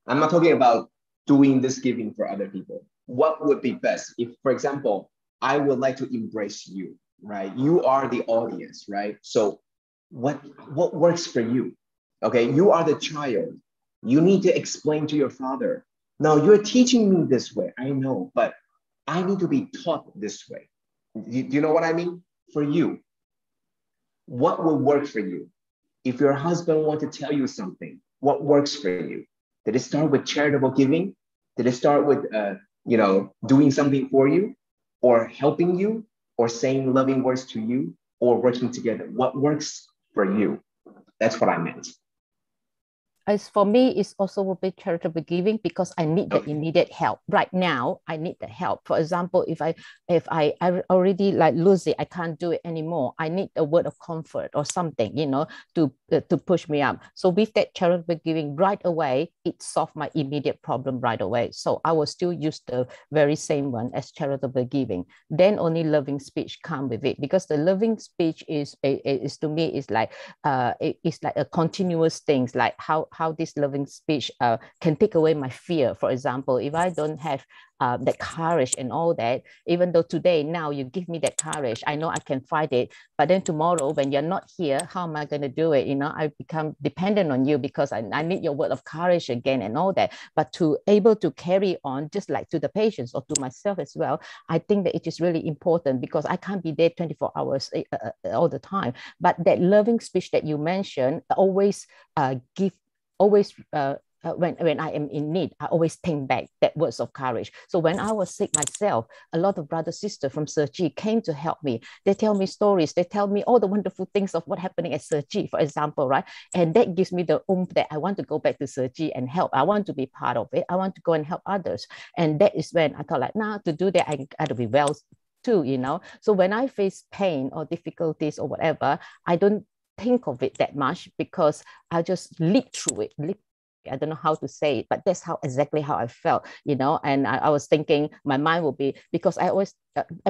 I'm not talking about doing this giving for other people. What would be best if, for example, I would like to embrace you, right? You are the audience, right? So what works for you? Okay, you are the child. You need to explain to your father. Now you're teaching me this way, I know, but I need to be taught this way. Do you know what I mean? For you, what will work for you? If your husband wants to tell you something, what works for you? Did it start with charitable giving? Did it start with, doing something for you, or helping you, or saying loving words to you, or working together? What works for you? That's what I meant. As for me, it's also a bit charitable giving because I need the immediate help. Right now, I need the help. For example, if I already lose it, I can't do it anymore. I need a word of comfort or something, to push me up. So with that charitable giving right away, it solved my immediate problem right away. So I will still use the very same one as charitable giving. Then only loving speech come with it, because the loving speech is to me is like it's like a continuous thing, like how this loving speech can take away my fear. For example, if I don't have that courage and all that, even though today, now you give me that courage, I know I can fight it. But then tomorrow, when you're not here, how am I going to do it? I become dependent on you because I need your word of courage again and all that. But to able to carry on, just like to the patients or to myself as well, I think that it is really important, because I can't be there 24 hours all the time. But that loving speech that you mentioned, always when I am in need, I always think back that words of courage. So when I was sick myself, a lot of brothers, sisters from Tzu Chi came to help me. They tell me stories. They tell me all the wonderful things of what happening at Tzu Chi, for example, right? And that gives me the oomph that I want to go back to Tzu Chi and help. I want to be part of it. I want to go and help others. And that is when I thought to do that, I got to be well too, So when I face pain or difficulties or whatever, I don't think of it that much, because I just leap through it. I don't know how to say it, but that's exactly how I felt, and I was thinking my mind will be, because I always,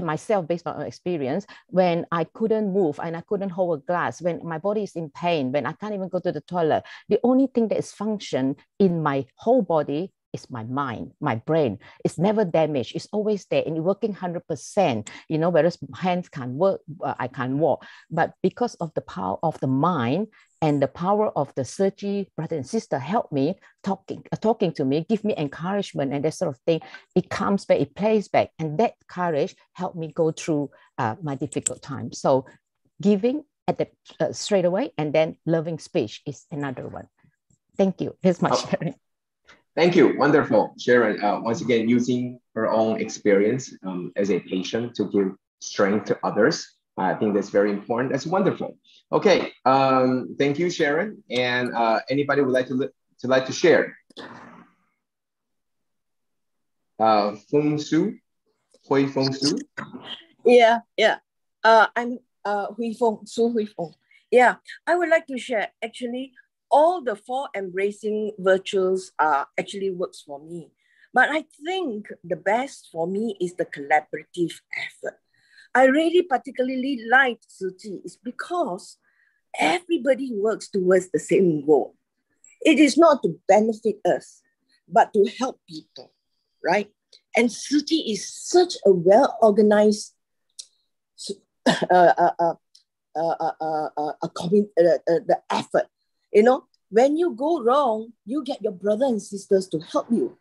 myself, based on experience, when I couldn't move and I couldn't hold a glass, when my body is in pain, when I can't even go to the toilet, the only thing that is function in my whole body is my mind, my brain. It's never damaged. It's always there and working 100%. You know, whereas hands can't work, I can't walk. But because of the power of the mind and the power of the surgery, brother and sister help me, talking to me, give me encouragement and that sort of thing. It comes back, it plays back. And that courage helped me go through my difficult times. So giving at the straight away, and then loving speech is another one. Thank you. Here's my sharing. Thank you. Wonderful. Sharon, once again, using her own experience as a patient to give strength to others. I think that's very important. That's wonderful. Okay. Thank you, Sharon. And anybody would like to share? Feng Su, Hui Feng Su. Yeah. I'm Hui Feng Su. Hui Feng. Yeah, I would like to share. Actually, all the 4 embracing virtues actually works for me. But I think the best for me is the collaborative effort. I really particularly like Tzu Chi is because everybody works towards the same goal. It is not to benefit us, but to help people, right? And Tzu Chi is such a well-organized the effort. You know, when you go wrong, you get your brother and sisters to help you,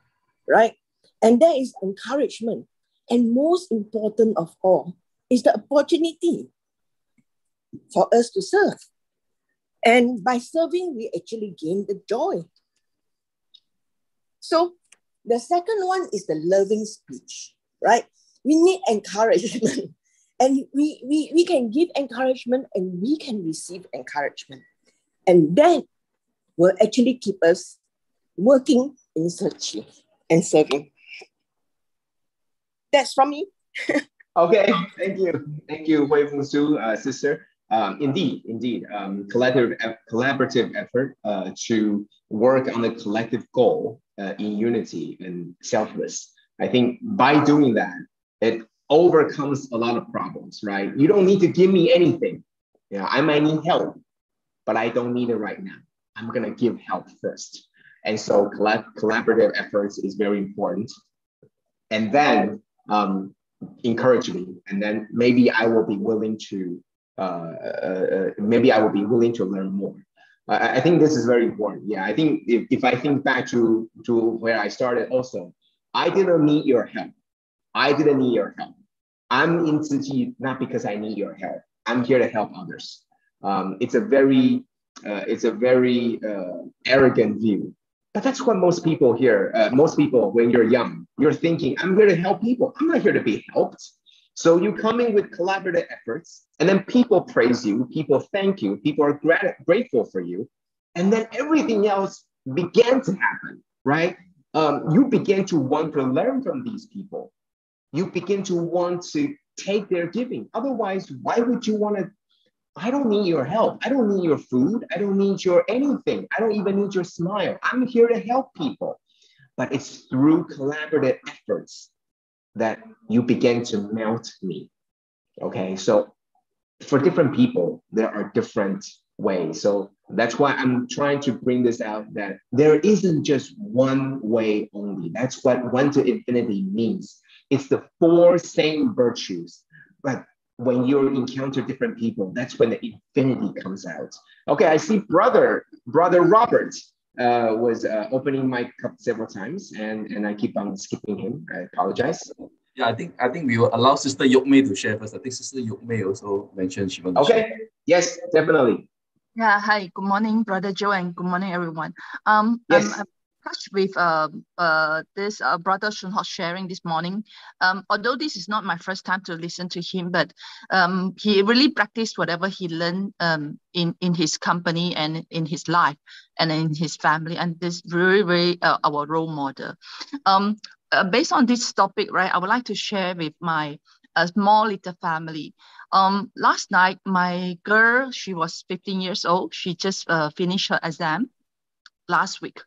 right? And there is encouragement. And most important of all is the opportunity for us to serve. And by serving, we actually gain the joy. So the second one is the loving speech, right? We need encouragement. And we can give encouragement and we can receive encouragement. And that will actually keep us working in searching and serving. That's from me. Okay, thank you. Thank you, Hui Feng Su, sister. Indeed, collaborative effort to work on the collective goal in unity and selfless. I think by doing that, it overcomes a lot of problems, right? You don't need to give me anything. You know, I might need help, but I don't need it right now. I'm gonna give help first. And so collaborative efforts is very important. And then encourage me, and then maybe I will be willing to learn more. I think this is very important. Yeah, I think if I think back to where I started also, I didn't need your help. I'm in Tzu Chi not because I need your help. I'm here to help others. It's a very arrogant view, but that's what most people hear. Most people, when you're young, you're thinking, I'm here to help people. I'm not here to be helped. So you come in with collaborative efforts, and then people praise you, people thank you, people are grateful for you, and then everything else began to happen, right? You begin to want to learn from these people. You begin to want to take their giving. Otherwise, why would you want to? I don't need your help. I don't need your food. I don't need your anything. I don't even need your smile. I'm here to help people. But it's through collaborative efforts that you begin to melt me. Okay, so for different people, there are different ways. So that's why I'm trying to bring this out, that there isn't just one way only. That's what one to infinity means. It's the 4 same virtues, but when you encounter different people, that's when the infinity comes out. Okay, I see brother Robert was opening mic up several times, and I keep on skipping him. I apologize. Yeah, I think we will allow Sister Yok Mei to share first. I think Sister Yok Mei also mentioned she wants to share. Okay, yes, definitely. Yeah, hi, good morning, Brother Joe, and good morning, everyone. Yes. I'm touched with this Brother Shun Hok sharing this morning. Although this is not my first time to listen to him, but he really practiced whatever he learned in his company and in his life and in his family, and this very our role model. Based on this topic, right, I would like to share with my small little family. Last night, my girl, she was 15 years old. She just finished her exam last week.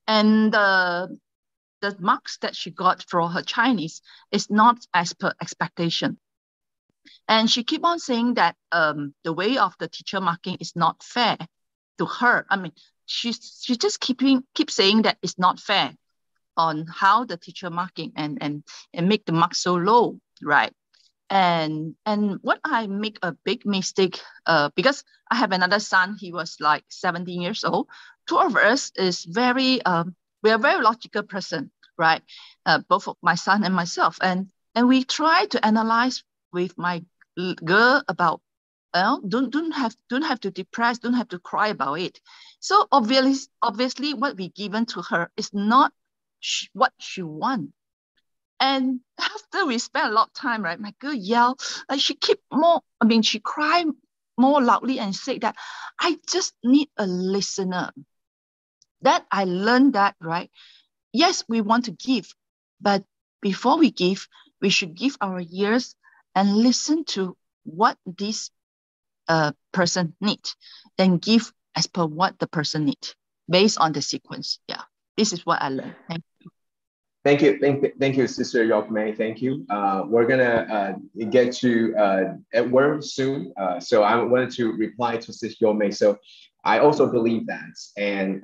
And the marks that she got for her Chinese is not as per expectation. And she keep on saying that the way of the teacher marking is not fair to her. I mean, she just keep saying that it's not fair. on how the teacher marking and make the mark so low, right? And what I make a big mistake, because I have another son, he was like 17 years old. Two of us is we are very logical person, right? Both of my son and myself, and we try to analyze with my girl about, don't have to depress, don't have to cry about it. So obviously what we given to her is not what she want. And after we spent a lot of time, right, my girl yelled, she cried more loudly and said that, I just need a listener. That I learned that, right? Yes, we want to give, but before we give, we should give our ears and listen to what this person needs, then give as per what the person needs, based on the sequence. Yeah, this is what I learned. Thank you. Thank you, Sister Yokmei. Thank you. We're gonna get to Edward soon. So I wanted to reply to Sister Yokmei. So I also believe that, and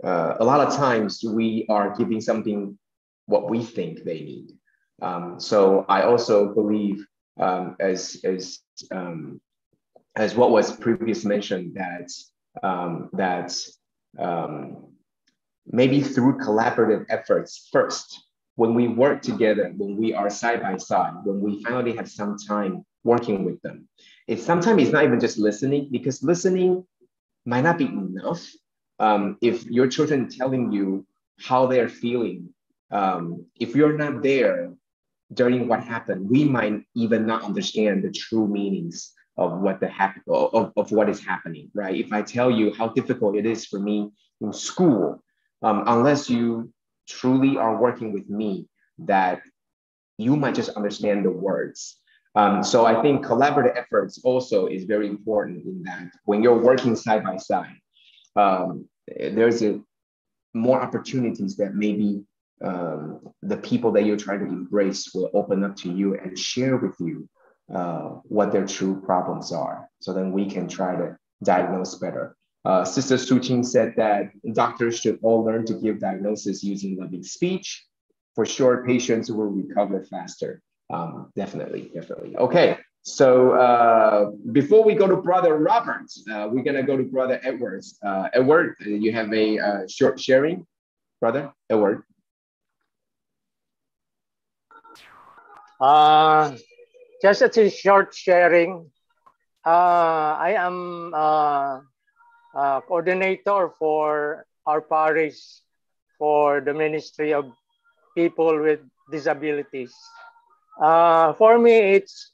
a lot of times we are giving something what we think they need. So I also believe, as what was previously mentioned, that maybe through collaborative efforts first, when we work together, when we are side by side, when we finally have some time working with them, sometimes it's not even just listening, because listening might not be enough. If your children telling you how they're feeling, if you're not there during what happened, we might even not understand the true meanings of what what is happening, right? If I tell you how difficult it is for me in school, unless you truly are working with me, that you might just understand the words. So I think collaborative efforts also is very important in that when you're working side by side, there's more opportunities that maybe the people that you're trying to embrace will open up to you and share with you what their true problems are. So then we can try to diagnose better. Sister Suching said that doctors should all learn to give diagnosis using loving speech. For sure, patients will recover faster. Definitely. Okay, so before we go to Brother Robert, we're gonna go to Brother Edwards. Edward, you have a short sharing, Brother Edward. Just a short sharing. I am coordinator for our parish for the Ministry of People with Disabilities. For me, it's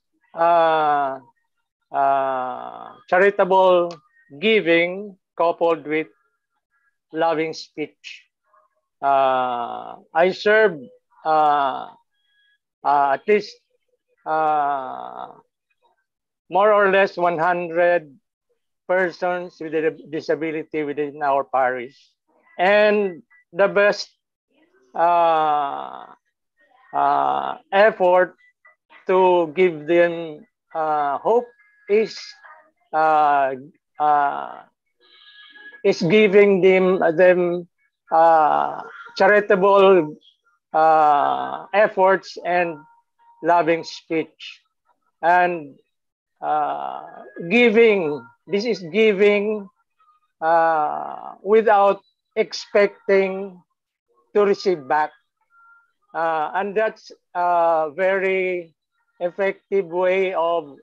charitable giving coupled with loving speech. I serve at least more or less 100 persons with a disability within our parish. And the best effort to give them hope is giving them charitable efforts and loving speech. And this is giving without expecting to receive back. And that's a very effective way of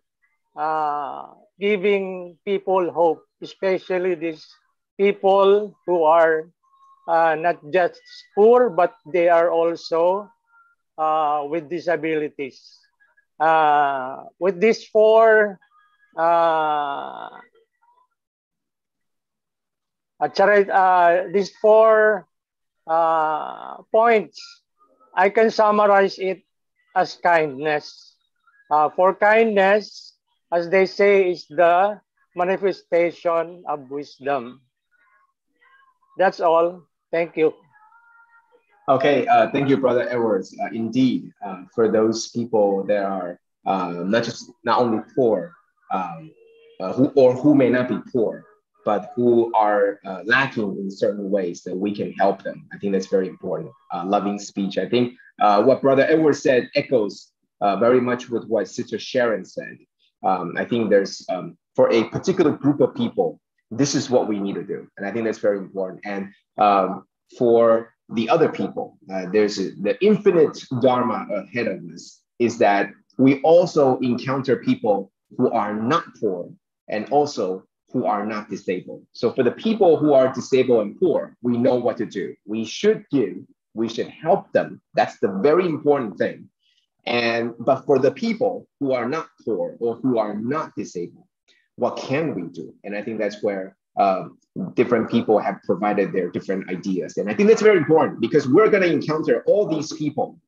giving people hope, especially these people who are not just poor, but they are also with disabilities. With these four points, I can summarize it as kindness. For kindness, as they say, is the manifestation of wisdom. That's all. Thank you. Okay, thank you, Brother Edwards. Indeed, for those people that are not only poor, who may not be poor, but who are lacking in certain ways, that we can help them. I think that's very important. Loving speech. I think what Brother Edward said echoes very much with what Sister Sharon said. I think there's, for a particular group of people, this is what we need to do. And I think that's very important. And for the other people, there's the infinite Dharma ahead of us, is that we also encounter people who are not poor and also who are not disabled. So for the people who are disabled and poor, we know what to do. We should give, we should help them. That's the very important thing. But for the people who are not poor or who are not disabled, what can we do? And I think that's where different people have provided their different ideas. And I think that's very important, because we're going to encounter all these people,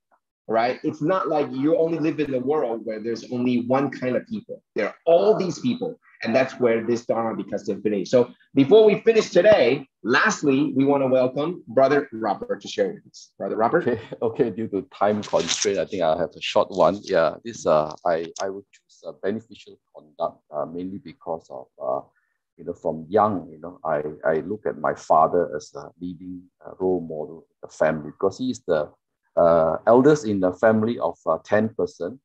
right? It's not like you only live in a world where there's only one kind of people. There are all these people, and that's where this Dharma becomes infinite. So before we finish today, lastly, we want to welcome Brother Robert to share with us. Brother Robert? Okay. Due to time constraint, I think I'll have a short one. Yeah, this I would choose beneficial conduct mainly because of from young, I look at my father as a leading role model in the family, because he is the eldest in the family of 10 person.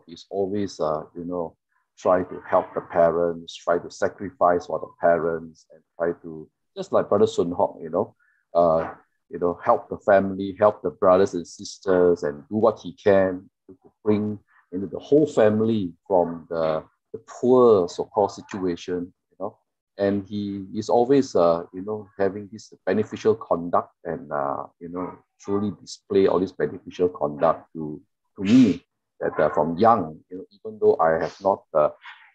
He's always try to help the parents, try to sacrifice for the parents, and try to, just like Brother Sun Hock, help the family, help the brothers and sisters, and do what he can to bring the whole family from the poor so-called situation. And he is always, having this beneficial conduct and, truly display all this beneficial conduct to me, that from young, even though I have not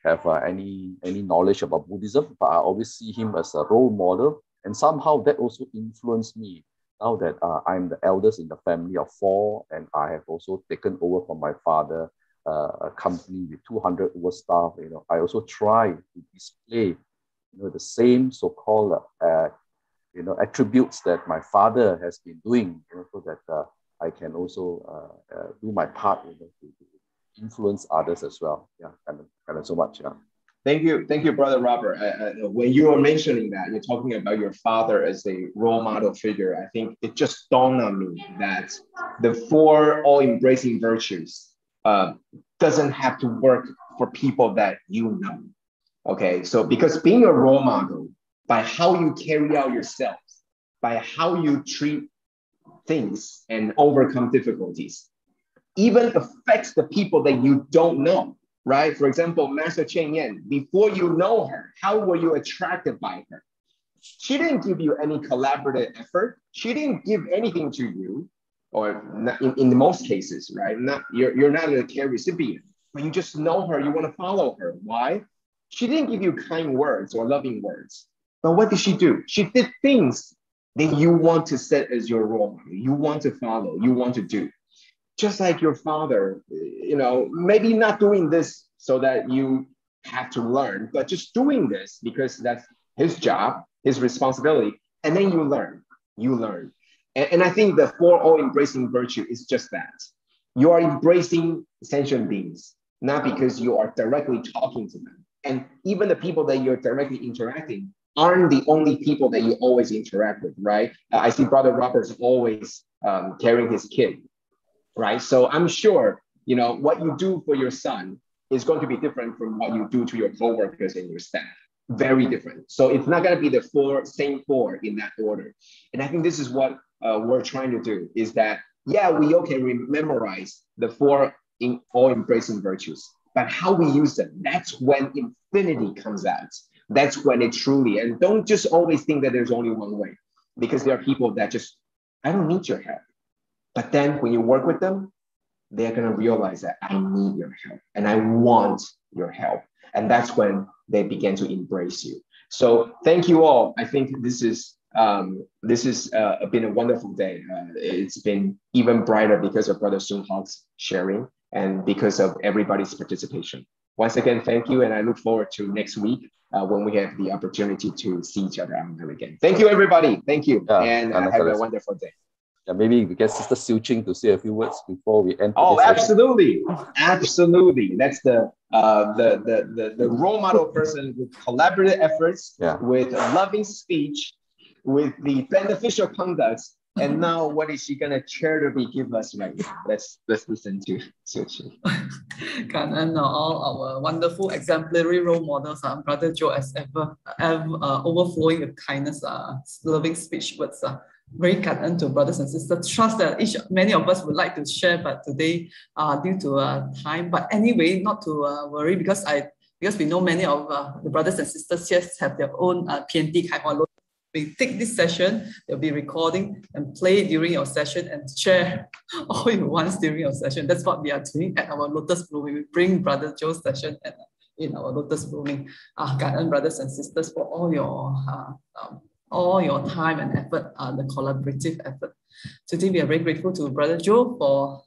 have any knowledge about Buddhism, but I always see him as a role model. And somehow that also influenced me. Now that I'm the eldest in the family of 4, and I have also taken over from my father a company with 200 over staff, I also try to display the same so-called attributes that my father has been doing, so that I can also do my part to influence others as well. Yeah, kind of so much. Yeah. Thank you, Brother Robert. When you were mentioning that, you're talking about your father as a role model figure, I think it just dawned on me that the 4 all-embracing virtues doesn't have to work for people that you know. Okay, so because being a role model, by how you carry out yourself, by how you treat things and overcome difficulties, even affects the people that you don't know, right? For example, Master Cheng Yen, before you know her, how were you attracted by her? She didn't give you any collaborative effort. She didn't give anything to you, or not, in most cases, right? You're not a care recipient, but you just know her, you want to follow her. Why? She didn't give you kind words or loving words, but what did she do? She did things that you want to set as your role model, you want to follow, you want to do. Just like your father, maybe not doing this so that you have to learn, but just doing this because that's his job, his responsibility, and then you learn. And I think the 4 all-embracing virtue is just that. You are embracing sentient beings, not because you are directly talking to them. And even the people that you're directly interacting aren't the only people that you always interact with, right? I see Brother Robert's always carrying his kid, right? So I'm sure, what you do for your son is going to be different from what you do to your coworkers and your staff. Very different. So it's not going to be the same four in that order. And I think this is what we're trying to do, is that, we memorize the 4 all-embracing virtues, but how we use them, that's when infinity comes out. That's when it truly, and don't just always think that there's only one way, because there are people that just, I don't need your help. But then when you work with them, they're going to realize that I need your help and I want your help. And that's when they begin to embrace you. So thank you all. I think this has been a wonderful day. It's been even brighter because of Brother Sun Hock's sharing and because of everybody's participation. Once again, thank you. And I look forward to next week when we have the opportunity to see each other online again. Thank you, everybody. Thank you. And have a wonderful day. Yeah, maybe we get Sister Siu Ching to say a few words before we end. Oh, absolutely, absolutely. That's the role model person with collaborative efforts, with loving speech, with the beneficial conducts. And now, what is she gonna charitably give us right now? Let's listen to Siu Ching. And all our wonderful exemplary role models, Brother Joe, as ever, overflowing with kindness, loving speech words. Very kind to brothers and sisters. Trust that many of us would like to share, but today, due to time. But anyway, not to worry, because we know many of the brothers and sisters here have their own PNT Kai Hua Lotus. We take this session, they'll be recording and play during your session and share all you want during your session. That's what we are doing at our Lotus Blooming. We bring Brother Joe's session in our Lotus Blooming. Guidance brothers and sisters, for all your time and effort, the collaborative effort. Today, we are very grateful to Brother Joe for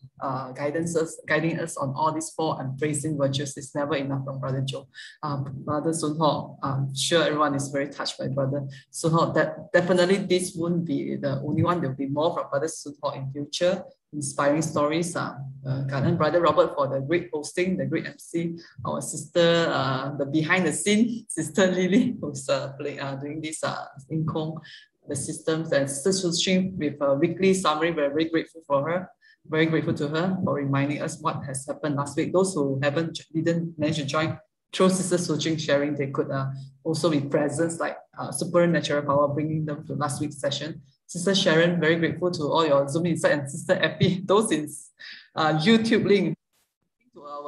guiding us on all these 4 embracing virtues. It's never enough from Brother Joe. Brother Sun Ho, I'm sure everyone is very touched by Brother Sun Ho. That definitely this won't be the only one. There will be more from Brother Sun Ho in future. Inspiring stories. Brother Robert for the great hosting, the great MC. Our sister, the behind the scene, Sister Lily, who's doing this in Kong, the systems, and Sister Su Ching with a weekly summary. We're very grateful for her. Very grateful to her for reminding us what has happened last week. Those who didn't manage to join, through Sister Su Ching sharing, they could also be present, like supernatural power, bringing them to last week's session. Sister Sharon, very grateful to all your Zoom Insight, and Sister Epi, those in YouTube link.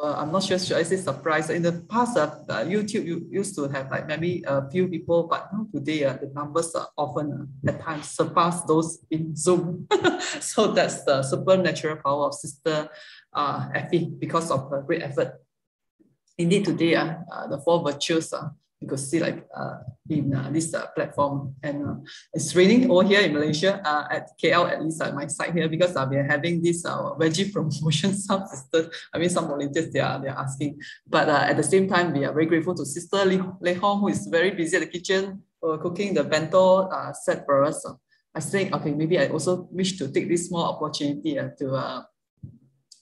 I'm not sure, should I say surprise? In the past, YouTube used to have like maybe a few people, but now today the numbers are often at times surpass those in Zoom. So that's the supernatural power of Sister Epi because of her great effort. Indeed, today the 4 virtues you could see like in this platform, and it's raining over here in Malaysia at KL, at least at my side here, because we are having this veggie promotion. Some sisters, some volunteers, they are asking, but at the same time, we are very grateful to Sister Lei Hong, who is very busy at the kitchen cooking the bento set for us. I think, okay, maybe I also wish to take this small opportunity to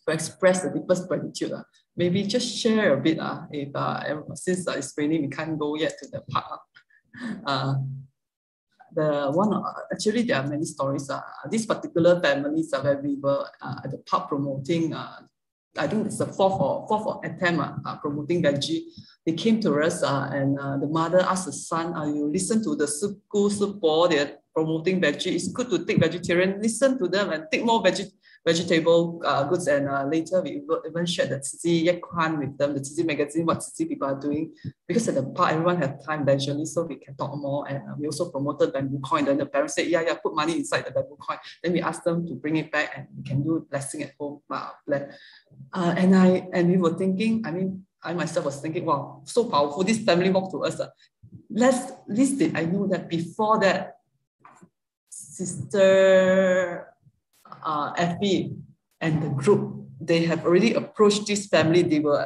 express the deepest gratitude. Maybe just share a bit since it's raining, we can't go yet to the park. Actually, there are many stories. These particular families where we were at the park promoting, I think it's the fourth attempt promoting veggie. They came to us and the mother asked the son, you listen to the school, they're promoting veggie. It's good to take vegetarian, listen to them and take more vegetable goods, and later we even shared the Tzi Yak Kwan with them, the Tzi magazine, what Tzi people are doing, because at the park everyone had time leisurely, so we can talk more. And we also promoted bamboo coin. Then the parents said, yeah, put money inside the bamboo coin. Then we asked them to bring it back, and we can do blessing at home. And we were thinking, I myself was thinking, wow, so powerful. This family walked to us. Least did I know that before that, Sister Effie and the group, they have already approached this family. They were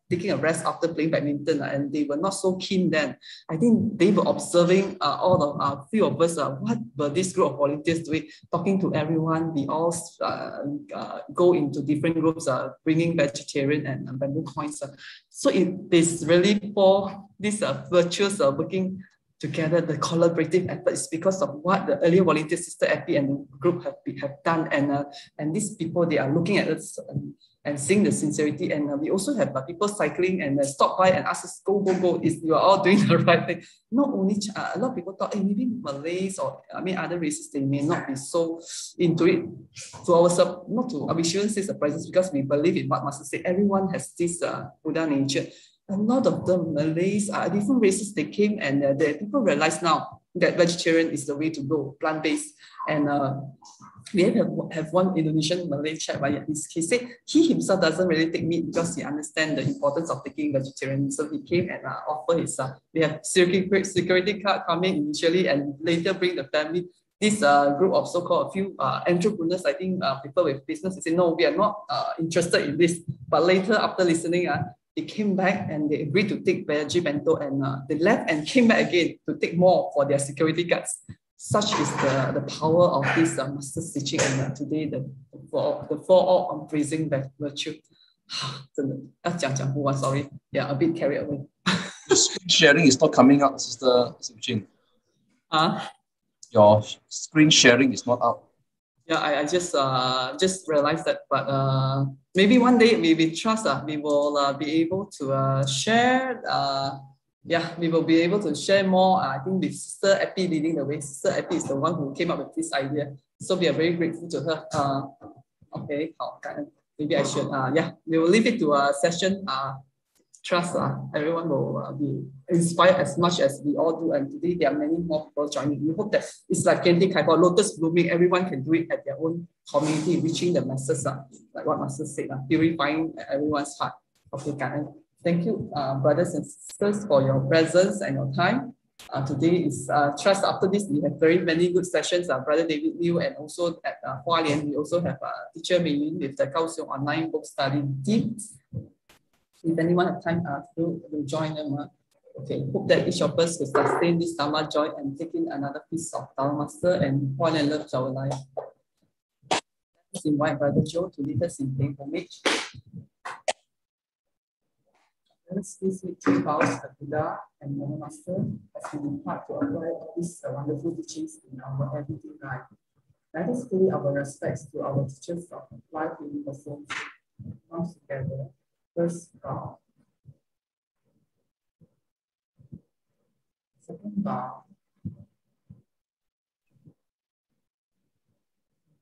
taking a rest after playing badminton, and they were not so keen then. I think they were observing all of few of us, what were this group of volunteers doing, talking to everyone. We all go into different groups, bringing vegetarian and bamboo coins. So it is really for these virtues working together, the collaborative effort is because of what the earlier volunteer Sister Epi and the group have done, and these people, they are looking at us and seeing the sincerity. And we also have people cycling and stop by and ask us, go, you are all doing the right thing. Not only a lot of people thought, maybe Malays or other races, they may not be so into it. We shouldn't say surprises, because we believe in what Master said. Everyone has this Buddha nature. A lot of the Malays are different races. They came, and the people realize now that vegetarian is the way to go, plant-based. And we have one Indonesian Malay chap, he said he himself doesn't really take meat because he understands the importance of taking vegetarian. So he came and offered his, we have security card coming initially, and later bring the family. This group of so-called a few entrepreneurs, I think people with business, they say, no, we are not interested in this. But later, after listening, they came back and they agreed to take veggie bento, and they left and came back again to take more for their security guards. such is the power of this master teaching, and today the four unpraising virtue. 真的要讲不完 ，sorry, yeah, a bit carried away. Screen sharing is not coming out, Sister Suching. Your screen sharing is not out. Yeah, I just realized that, but maybe one day we trust we will be able to share. Yeah, we will be able to share more. I think with Sister Epi leading the way. Sister Epi is the one who came up with this idea, so we are very grateful to her. Okay, maybe I should. Yeah, we will leave it to a session. Trust everyone will be inspired as much as we all do, and today there are many more people joining. We hope that it's like Candy Kaipa, lotus blooming, everyone can do it at their own community, reaching the masses, like what Master said, purifying everyone's heart. Okay, thank you, brothers and sisters, for your presence and your time. Today is Trust. After this, we have very many good sessions. Brother David Liu, and also at Hua Lian, we also have Teacher Mei Yun with the Kaohsiung online book study teams. If anyone have time to join them, okay, hope that each of us will sustain this Dharma joy and take in another piece of Dharma Master and fall in love with our life. Let's invite Brother Joe to lead us in plain homage. Let's please make 3 vows that Buddha and Dharma Master has been imparted to apply all these wonderful teachings in our everyday life. Let us pay our respects to our teachers of life in the soul. Come together. First bow. Second bow.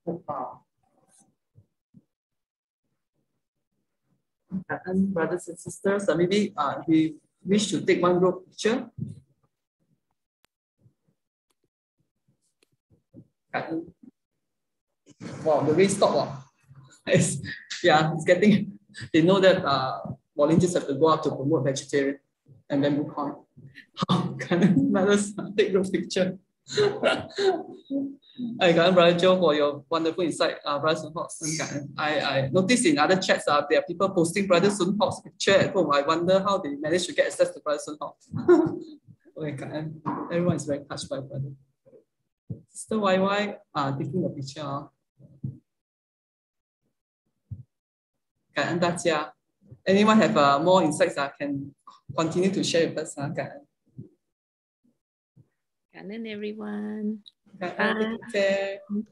Third bow. And brothers and sisters, maybe we wish to take one group picture. Wow, the rain stopped. Yeah, it's getting. They know that volunteers have to go out to promote vegetarian and then move on. Let us take a picture. Brother Joe, for your wonderful insight, Brother Sun Hock. I noticed in other chats there are people posting Brother Sun Hock's picture at home. I wonder how they managed to get access to Brother Sun Hock. Everyone is very touched by Brother. Sister YY taking a picture. Anyone have more insights can continue to share with us. Everyone. Bye.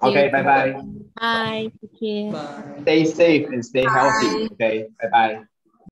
Okay, bye-bye. Bye. Take care. Bye. Stay safe and stay healthy. Okay, bye-bye.